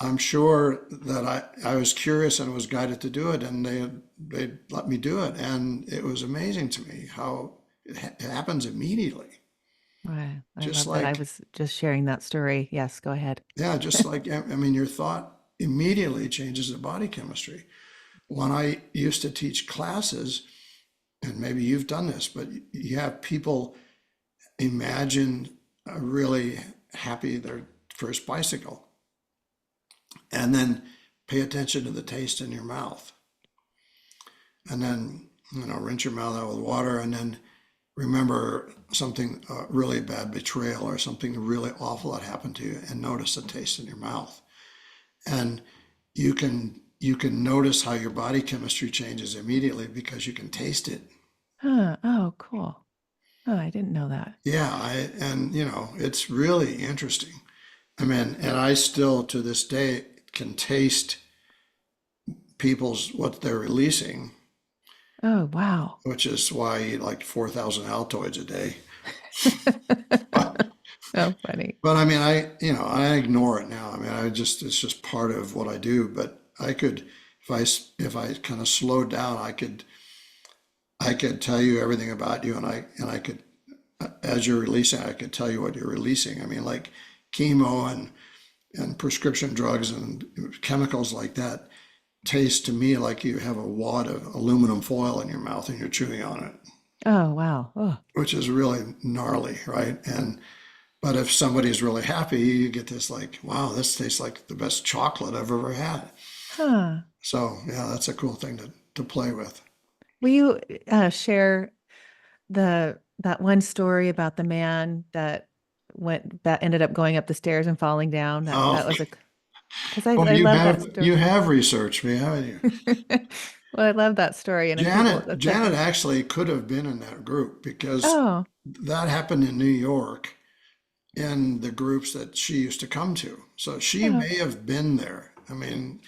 I'm sure that I was curious and was guided to do it, and they let me do it, and it was amazing to me how it happens immediately. Right. I Just love that. I like, was just sharing that story. Yes, go ahead. yeah, just like, I mean, your thought immediately changes the body chemistry. When I used to teach classes, and maybe you've done this, but you have people imagine a really happy their first bicycle, and then pay attention to the taste in your mouth, and then rinse your mouth out with water, and then remember something really bad betrayal or something really awful that happened to you, and notice the taste in your mouth. And you can notice how your body chemistry changes immediately because you can taste it. Huh. Oh, cool. Oh, I didn't know that. Yeah, and it's really interesting. I mean, and I still to this day can taste people's what they're releasing, Oh, wow. which is why I eat like 4,000 Altoids a day. But, Oh, funny. but I mean, I ignore it now. I mean, it's just part of what I do. But I could, if I kind of slowed down, I could tell you everything about you, and I could, as you're releasing, I could tell you what you're releasing. I mean, like chemo and prescription drugs and chemicals like that taste to me like you have a wad of aluminum foil in your mouth and you're chewing on it, Oh, wow. Oh, which is really gnarly, right? But if somebody's really happy, you get this like, wow, this tastes like the best chocolate I've ever had. huh. So yeah, that's a cool thing to play with. Will you share that one story about the man that ended up going up the stairs and falling down? That Oh, was a because Well, I love that you story. have researched me, haven't you? Well, I love that story. And if people, that's like, Janet actually could have been in that group because oh, that happened in New York in the groups that she used to come to. So she oh, may have been there. I mean,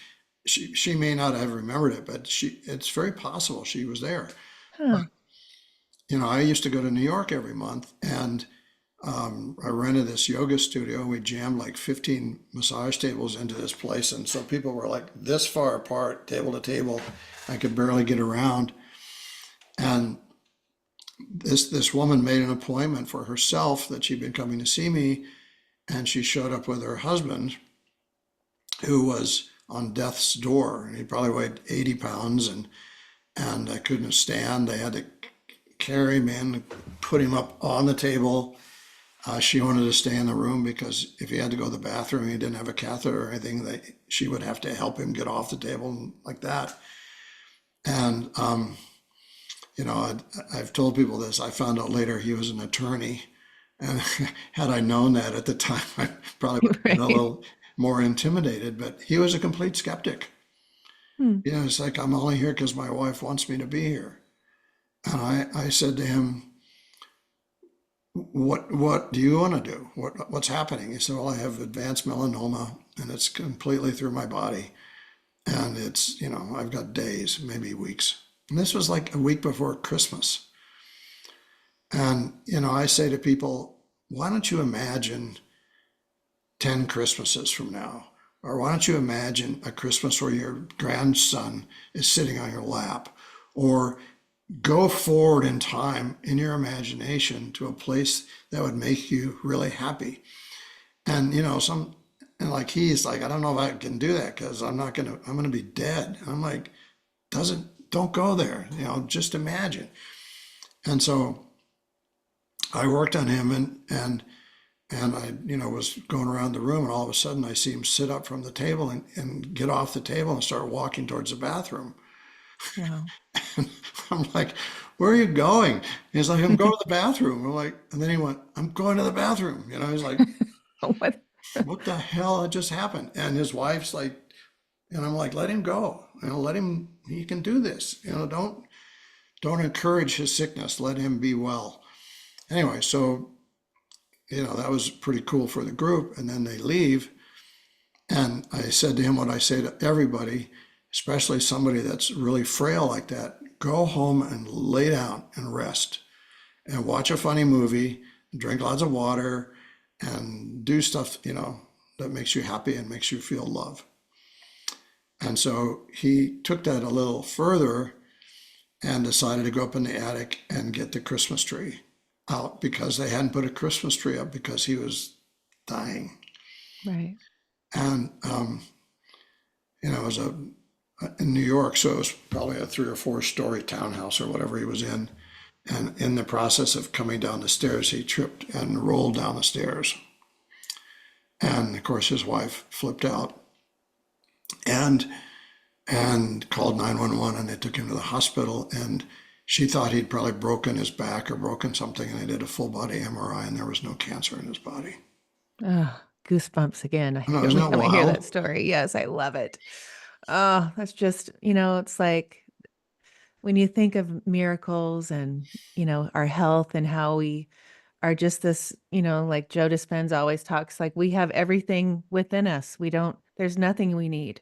she may not have remembered it, but it's very possible she was there. But huh. I used to go to New York every month, and I rented this yoga studio. We jammed like 15 massage tables into this place, and so people were like this far apart, table to table. I could barely get around. And this woman made an appointment for herself that she'd been coming to see me, and she showed up with her husband, who was on death's door. He probably weighed 80 pounds, and I couldn't stand. They had to carry him in, put him up on the table. She wanted to stay in the room because if he had to go to the bathroom, he didn't have a catheter or anything, she would have to help him get off the table and like that. And I've told people this. I found out later he was an attorney, and had I known that at the time, I probably would have been a Right. little more intimidated. But he was a complete skeptic. Hmm. It's like, I'm only here because my wife wants me to be here. And I said to him, what do you want to do? What's happening? He said, well, I have advanced melanoma, and it's completely through my body. And it's, I've got days, maybe weeks. And this was like a week before Christmas. And, I say to people, why don't you imagine 10 Christmases from now? Or why don't you imagine a Christmas where your grandson is sitting on your lap? Or go forward in time in your imagination to a place that would make you really happy. And, and like he's like, I don't know if I can do that because I'm going to be dead. And I'm like, don't go there, just imagine. And so I worked on him, and I, was going around the room, and all of a sudden I see him sit up from the table and get off the table and start walking towards the bathroom. Wow. And I'm like, where are you going? He's like, I'm going to the bathroom. I'm like, and then he went, I'm going to the bathroom. He's like, What? what the hell had just happened? And his wife's like, and I'm like, let him go. Let him, he can do this. Don't encourage his sickness. Let him be well. Anyway, so, that was pretty cool for the group. And then they leave. And I said to him what I say to everybody, especially somebody that's really frail like that: go home and lay down and rest and watch a funny movie, drink lots of water, and do stuff, that makes you happy and makes you feel love. And so he took that a little further and decided to go up in the attic and get the Christmas tree out because they hadn't put a Christmas tree up because he was dying. Right. And, it was in New York, so it was probably a 3 or 4 story townhouse or whatever he was in. And in the process of coming down the stairs, he tripped and rolled down the stairs. And of course, his wife flipped out and called 911, and they took him to the hospital. And she thought he'd probably broken his back or broken something, and they did a full body MRI, and there was no cancer in his body. Oh, goosebumps again. I know, isn't Every that time I hear wild? that story. Yes, I love it. Oh, that's just, it's like when you think of miracles and, our health and how we are just this, like Joe Dispenza always talks, like we have everything within us. There's nothing we need.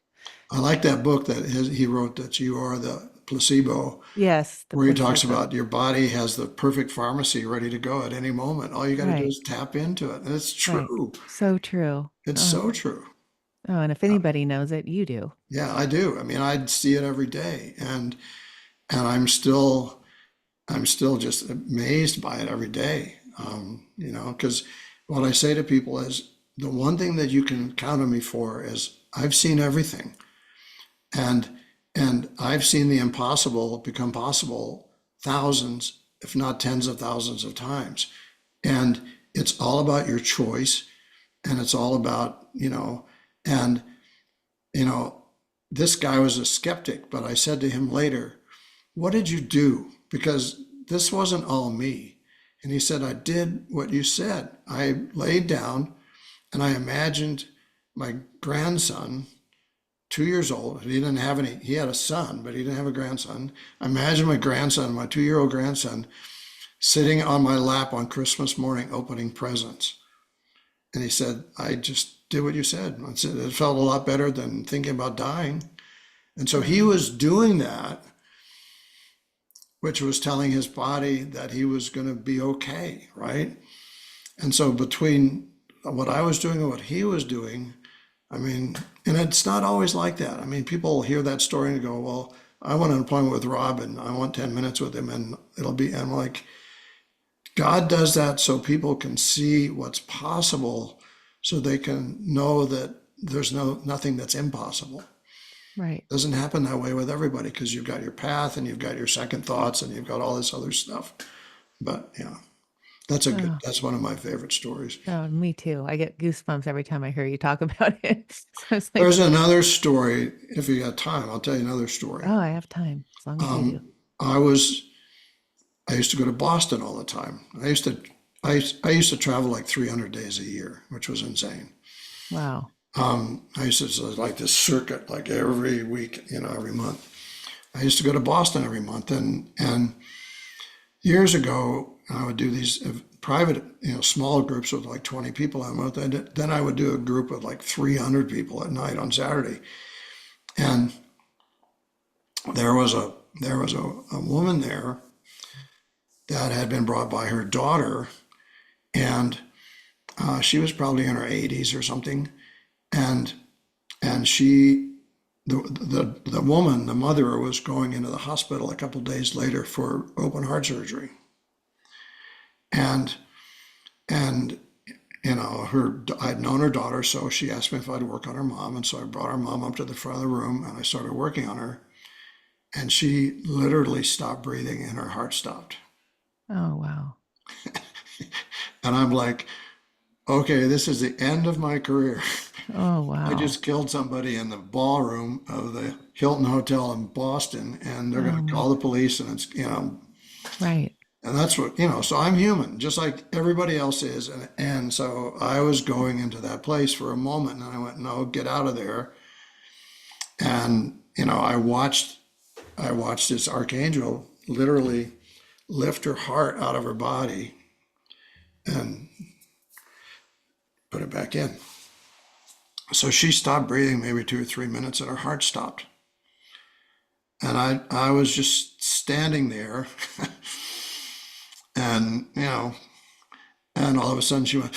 I like that book that he wrote, that you are the placebo, Yes, the where he talks placebo. about your body has the perfect pharmacy ready to go at any moment. All you got to do Right, is tap into it. And it's right. true. So true. It's Oh, so true. and if anybody knows it, you do. Yeah, I do. I mean, I see it every day, and I'm still just amazed by it every day. Because what I say to people is, the one thing that you can count on me for is I've seen everything, and I've seen the impossible become possible thousands, if not tens of thousands of times. And it's all about your choice, and it's all about, and you know, this guy was a skeptic, but I said to him later, what did you do? Because this wasn't all me. And he said, I did what you said. I laid down and I imagined my grandson, 2 years old, he didn't have any, he had a son, but he didn't have a grandson. I imagine my grandson, my 2-year-old grandson, sitting on my lap on Christmas morning opening presents. And he said, I just did what you said. I said, it felt a lot better than thinking about dying. And so he was doing that, which was telling his body that he was going to be okay, right? And so between what I was doing and what he was doing, I mean, and it's not always like that. I mean, people hear that story and go, well, I want an appointment with Rob and I want 10 minutes with him and it'll be, and I'm like, God does that so people can see what's possible, so they can know that there's nothing that's impossible. Right. It doesn't happen that way with everybody because you've got your path and you've got your second thoughts and you've got all this other stuff. But yeah, Oh, that's one of my favorite stories. oh, me too. I get goosebumps every time I hear you talk about it. So it's like, There's another story. If you got time, I'll tell you another story. oh, I have time as long as you do. I was I used to go to Boston all the time. I used to travel like 300 days a year, which was insane. Wow. I used to like this circuit like every week, every month. I used to go to Boston every month, and years ago I would do these private, small groups with like 20 people a month. And then I would do a group with like 300 people at night on Saturday. And there was a woman there that had been brought by her daughter, and she was probably in her 80s or something, and she, the woman, the mother, was going into the hospital a couple of days later for open heart surgery, and and I'd known her daughter, so she asked me if I'd work on her mom, and so I brought her mom up to the front of the room and I started working on her, and she literally stopped breathing and her heart stopped, Oh, wow. and I'm like, okay, this is the end of my career. Oh, I wow. just killed somebody in the ballroom of the Hilton Hotel in Boston, and they're going Oh to my, call the police, and right. and that's what, so I'm human, just like everybody else is. And so I was going into that place for a moment, and I went, no, get out of there. And, I watched this archangel literally lift her heart out of her body and put it back in. So she stopped breathing maybe 2 or 3 minutes and her heart stopped. And I was just standing there and, and all of a sudden she went,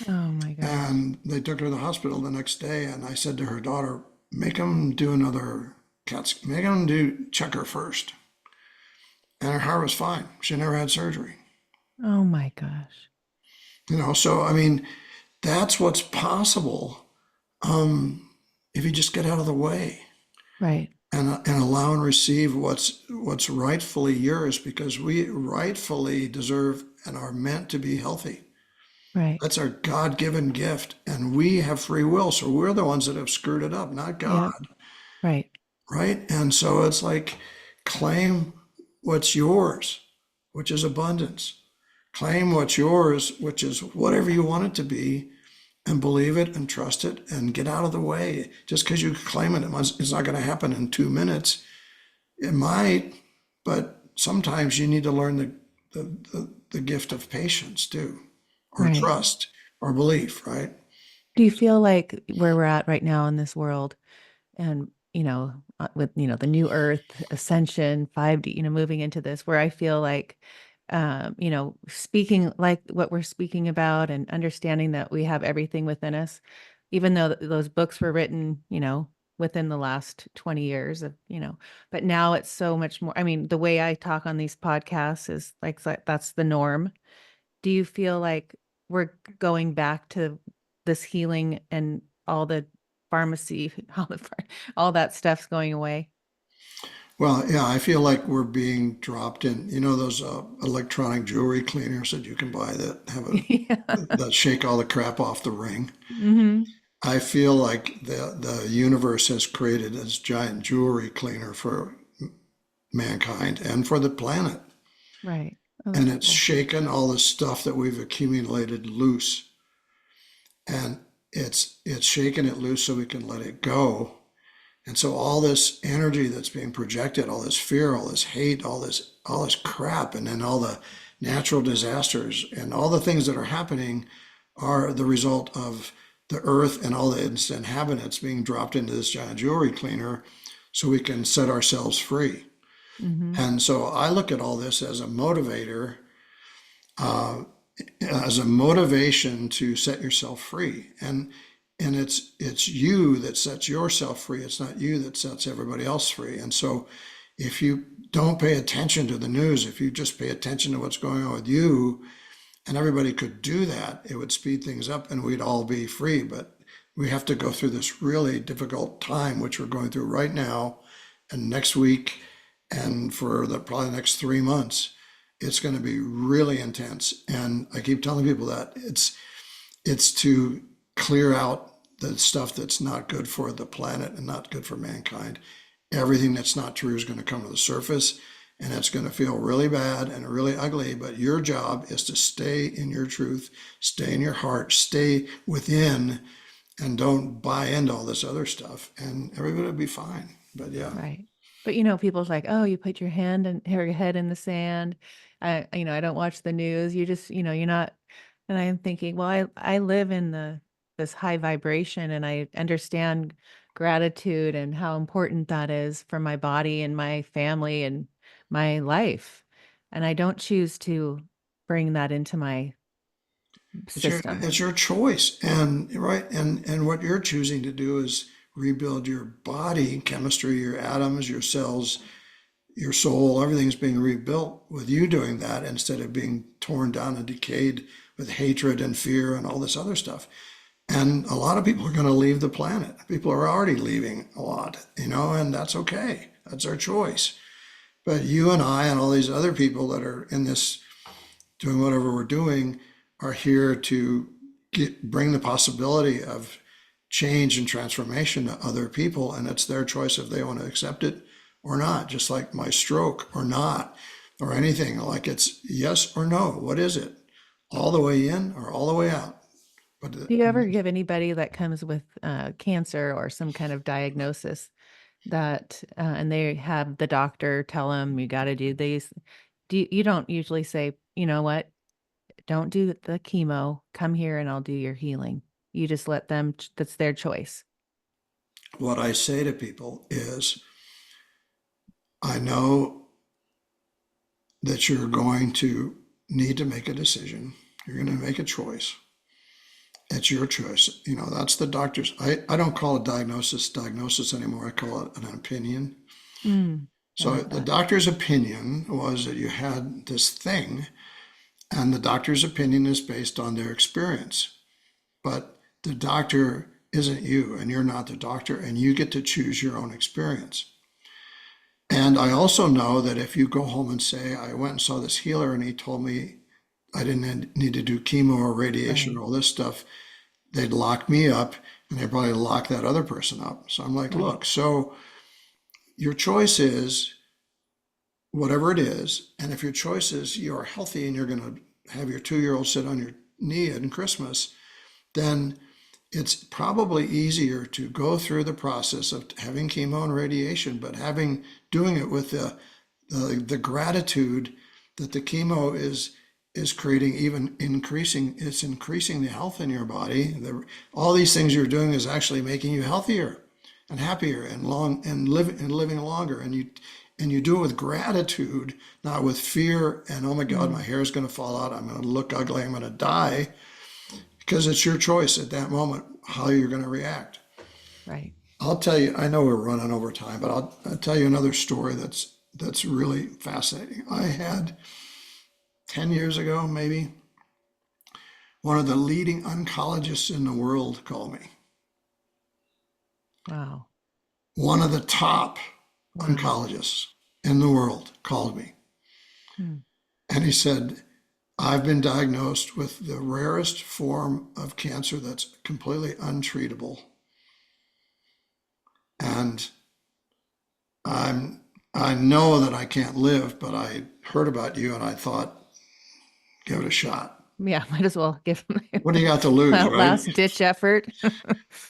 Oh my gosh. and they took her to the hospital the next day. And I said to her daughter, make them do another make them check her first. And her heart was fine. She never had surgery. Oh my gosh. So I mean, that's what's possible if you just get out of the way. Right. And allow and receive what's rightfully yours, because we rightfully deserve and are meant to be healthy. Right. That's our God-given gift, and we have free will, so we're the ones that have screwed it up, not God, Yep. Right. right? And so it's like, claim what's yours, which is abundance. Claim what's yours, which is whatever you want it to be, and believe it and trust it and get out of the way. Just because you claim it, it's not going to happen in 2 minutes. It might, but sometimes you need to learn the gift of patience too, or Right. trust or belief, right? Do you feel like where we're at right now in this world and, with, the new earth ascension, 5D, moving into this, where I feel like, speaking like what we're speaking about and understanding that we have everything within us, even though those books were written, within the last 20 years of, but now it's so much more. I mean, the way I talk on these podcasts is like, that's the norm. Do you feel like we're going back to this healing and all the pharmacy, all that stuff's going away? Well, yeah, I feel like we're being dropped in, those electronic jewelry cleaners that you can buy that Yeah. that shake all the crap off the ring. Hmm. I feel like the universe has created this giant jewelry cleaner for mankind and for the planet. Right. Oh, And that's it's cool. shaken all the stuff that we've accumulated loose. And it's shaking it loose so we can let it go. And so all this energy that's being projected, all this fear, all this hate, all this crap, and then all the natural disasters and all the things that are happening are the result of the earth and all its inhabitants being dropped into this giant jewelry cleaner so we can set ourselves free. Mm-hmm. And so I look at all this as a motivator, uh, as a motivation to set yourself free. And it's you that sets yourself free. It's not you that sets everybody else free. And so if you don't pay attention to the news, if you just pay attention to what's going on with you, and everybody could do that, it would speed things up and we'd all be free. But we have to go through this really difficult time, which we're going through right now and next week and for the probably the next 3 months. It's going to be really intense. And I keep telling people that it's to clear out the stuff that's not good for the planet and not good for mankind. Everything that's not true is going to come to the surface, and it's going to feel really bad and really ugly. But your job is to stay in your truth, stay in your heart, stay within, and don't buy into all this other stuff, and everybody will be fine. But yeah. Right. But people's like, oh, you put your hand and your head in the sand. I don't watch the news. You just, you're not. And I'm thinking, well, I live in this high vibration, and I understand gratitude and how important that is for my body and my family and my life. And I don't choose to bring that into my system. It's your choice, and right, and what you're choosing to do is rebuild your body chemistry, your atoms, your cells, your soul. Everything's being rebuilt with you doing that instead of being torn down and decayed with hatred and fear and all this other stuff. And a lot of people are going to leave the planet. People are already leaving a lot, and that's okay. That's their choice. But you and I and all these other people that are in this doing whatever we're doing are here to bring the possibility of change and transformation to other people. And it's their choice if they want to accept it or not, just like my stroke or not, or anything. Like it's yes or no. What is it? All the way in or all the way out? But Do you ever give anybody that comes with cancer or some kind of diagnosis that, and they have the doctor tell them you got to do these? You don't usually say, you know what, don't do the chemo. Come here and I'll do your healing. You just let them. That's their choice. what I say to people is, I know that you're going to need to make a decision. You're going to make a choice. It's your choice. That's the doctor's. I don't call it diagnosis anymore. I call it an opinion. Mm, I So like the that. doctor's opinion was that you had this thing, and the doctor's opinion is based on their experience. But the doctor isn't you, and you're not the doctor, and you get to choose your own experience. And I also know that if you go home and say, I went and saw this healer and he told me I didn't need to do chemo or radiation Right. or all this stuff, they'd lock me up and they'd probably lock that other person up. So I'm like, Right. look, so your choice is whatever it is. And if your choice is you're healthy and you're going to have your 2-year-old sit on your knee at Christmas, then it's probably easier to go through the process of having chemo and radiation, but doing it with the gratitude that the chemo is creating, even increasing the health in your body. All these things you're doing is actually making you healthier and happier and living longer. And you do it with gratitude, not with fear and, oh my God, my Mm, hair is going to fall out. I'm going to look ugly. I'm going to die, because it's your choice at that moment how you're going to react. right. I'll tell you, I know we're running over time, but I'll tell you another story that's really fascinating. I had 10 years ago, maybe, one of the leading oncologists in the world call me. Wow. One of the top Wow. oncologists in the world called me. Hmm. And he said, I've been diagnosed with the rarest form of cancer that's completely untreatable. And I know that I can't live, but I heard about you and I thought, give it a shot. Yeah, might as well give What do you got to lose, right? last ditch effort.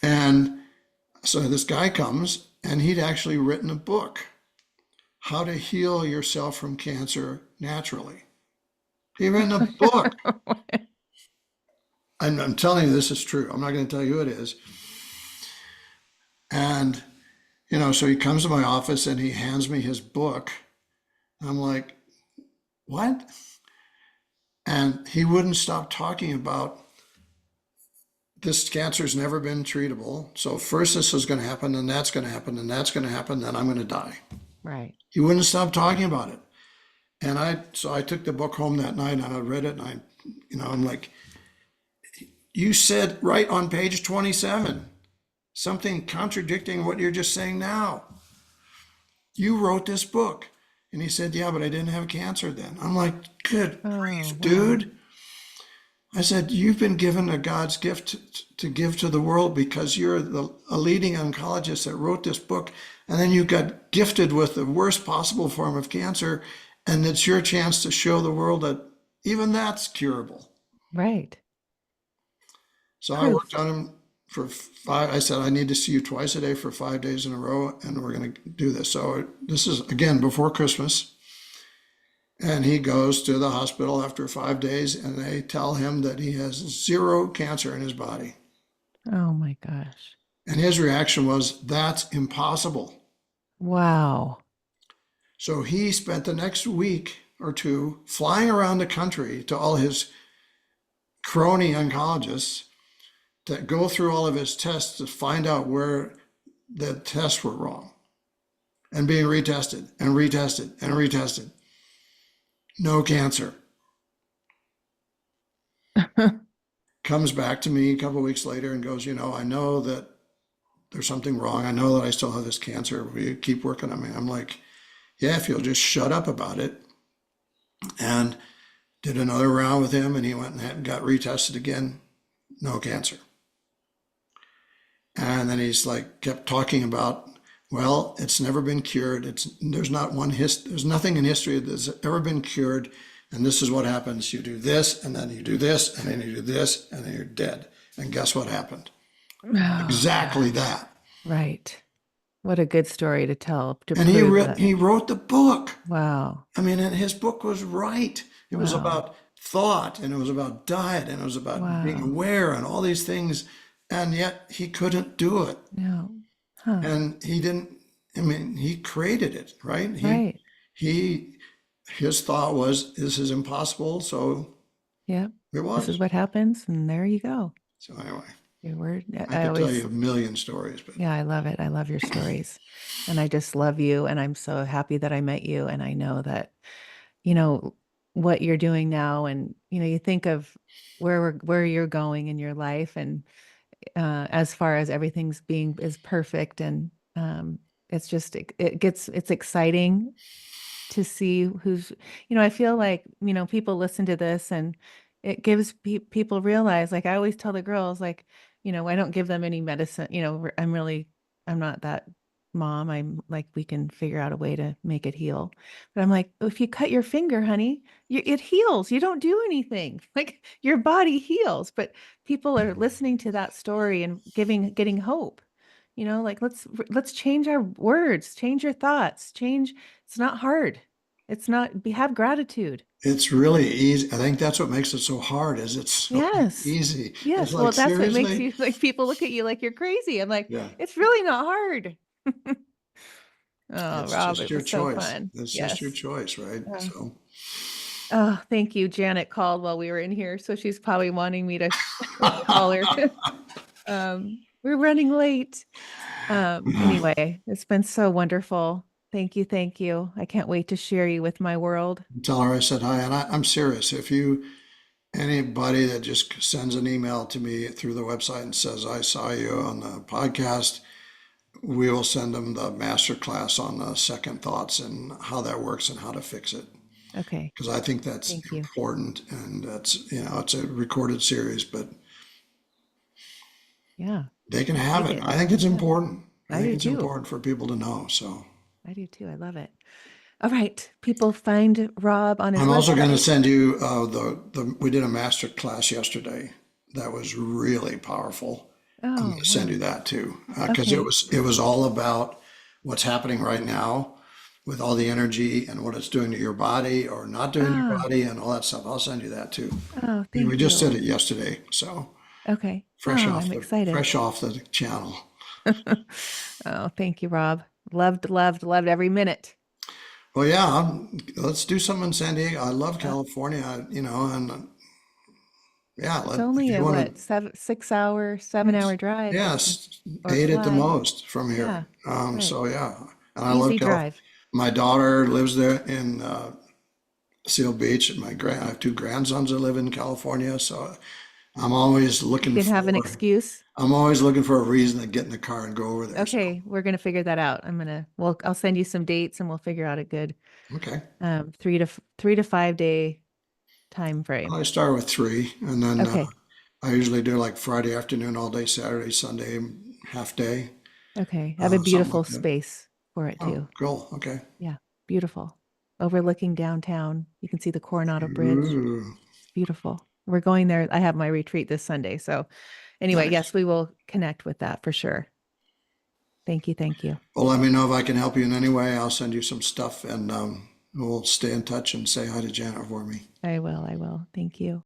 And so this guy comes and he'd actually written a book, How to Heal Yourself from Cancer Naturally. He written a book. I'm telling you, this is true. I'm not going to tell you who it is. And, so he comes to my office and he hands me his book. I'm like, what? And he wouldn't stop talking about this cancer's never been treatable. So first this is going to happen, and that's going to happen, and that's going to happen, then I'm going to die. Right. He wouldn't stop talking about it. And I took the book home that night and I read it, and I'm like, you said right on page 27, something contradicting what you're just saying now. You wrote this book. And he said, yeah, but I didn't have cancer then. I'm like, good grief, Wow. dude. I said, you've been given a God's gift to give to the world because you're a leading oncologist that wrote this book. And then you got gifted with the worst possible form of cancer. And it's your chance to show the world that even that's curable. Right. So I Proof. worked on him for I said, I need to see you twice a day for 5 days in a row, and we're going to do this. So this is, again, before Christmas. And he goes to the hospital after 5 days, and they tell him that he has zero cancer in his body. Oh my gosh. And his reaction was, that's impossible. Wow. So he spent the next week or two flying around the country to all his crony oncologists to go through all of his tests to find out where the tests were wrong, and being retested and retested and retested. No cancer. Comes back to me a couple of weeks later and goes, I know that there's something wrong. I know that I still have this cancer. Will you keep working on me? I'm like, yeah, if you'll just shut up about it. And did another round with him, and he went and got retested again. No cancer. And then he's like, kept talking about, well, it's never been cured. There's nothing in history that's ever been cured. And this is what happens. You do this, and then you do this, and then you do this, and then you're dead. And guess what happened? Oh, Exactly gosh. that. Right. What a good story to tell to And prove that. he wrote the book. Wow. I mean, and his book was right. It was Wow. about thought, and it was about diet, and it was about being Wow. aware and all these things. And yet he couldn't do it. No. Huh. And he didn't, he created it, right? Right. His thought was, this is impossible. So Yeah. it was. This is what happens, and there you go. So anyway, Your word. I could tell you a million stories, but Yeah, I love it. I love your stories. And I just love you. And I'm so happy that I met you. And I know that, what you're doing now. And, you think of where you're going in your life. And as far as everything's is perfect. And it's just, it's exciting to see I feel like, people listen to this and it gives people realize, like I always tell the girls, like, I don't give them any medicine, I'm not that mom. I'm like, we can figure out a way to make it heal. But I'm like, if you cut your finger, honey, it heals. You don't do anything. Like your body heals. But people are listening to that story and getting hope. Like let's change our words, change your thoughts, change. It's not hard. It's not, have gratitude. it's really easy. I think that's what makes it so hard, is it's so Yes. easy. It's Yes. like, Well, that's what makes seriously? you like people look at you like you're crazy. I'm like, Yeah. it's really not hard. Oh, It's Rob, just it your was so choice. fun. It's just your Yes. choice, right? Uh, So oh, thank you. Janet called while we were in here, so she's probably wanting me to call her. We're running late. Anyway, it's been so wonderful. Thank you. Thank you. I can't wait to share you with my world. tell her I said hi, and I'm serious. If anybody that just sends an email to me through the website and says, I saw you on the podcast, we will send them the master class on the second thoughts and how that works and how to fix it. Okay. Because I think that's Thank you. important, and that's, it's a recorded series, but Yeah, they can have take it. it. I think it's important. I I think do it's too. important for people to know. So I do too. I love it. All right. People find Rob on his I'm also going to website. send you we did a master class yesterday that was really powerful. I'm going Oh, to send you wow. that too, because Okay. it was all about what's happening right now with all the energy and what it's doing to your body or not doing to your Ah, body and all that stuff. I'll send you that too. oh, And we thank just you. did it yesterday, so Okay. Oh, I'm excited. fresh off the channel. Oh, thank you, Rob. Loved, loved, loved every minute. Well, yeah, let's do something in San Diego. I love Uh, California, and yeah, it's if only you a want what, to, 7 6 hour, 7 hour drive yes, or 8 at the fly. most from here. Yeah, right. So yeah, and I love Easy California. drive. My daughter lives there in Seal Beach, and I have two grandsons that live in California. So I'm always You looking can have an for, excuse. I'm always looking for a reason to get in the car and go over there. So Okay, we're gonna figure that out. Well, I'll send you some dates and we'll figure out a good okay, 3 to 5 day time frame. I start with 3, and then Okay, I usually do like Friday afternoon, all day, Saturday, Sunday, half day, okay. Have a something beautiful like that. space for it Oh, too. cool. Okay. Yeah, beautiful. Overlooking downtown. You can see the Coronado Bridge. Ooh, It's beautiful. We're going there. I have my retreat this Sunday. So anyway, nice. yes, we will connect with that for sure. Thank you. Thank you. Well, let me know if I can help you in any way. I'll send you some stuff and we'll stay in touch and say hi to Janet for me. I will. I will. Thank you.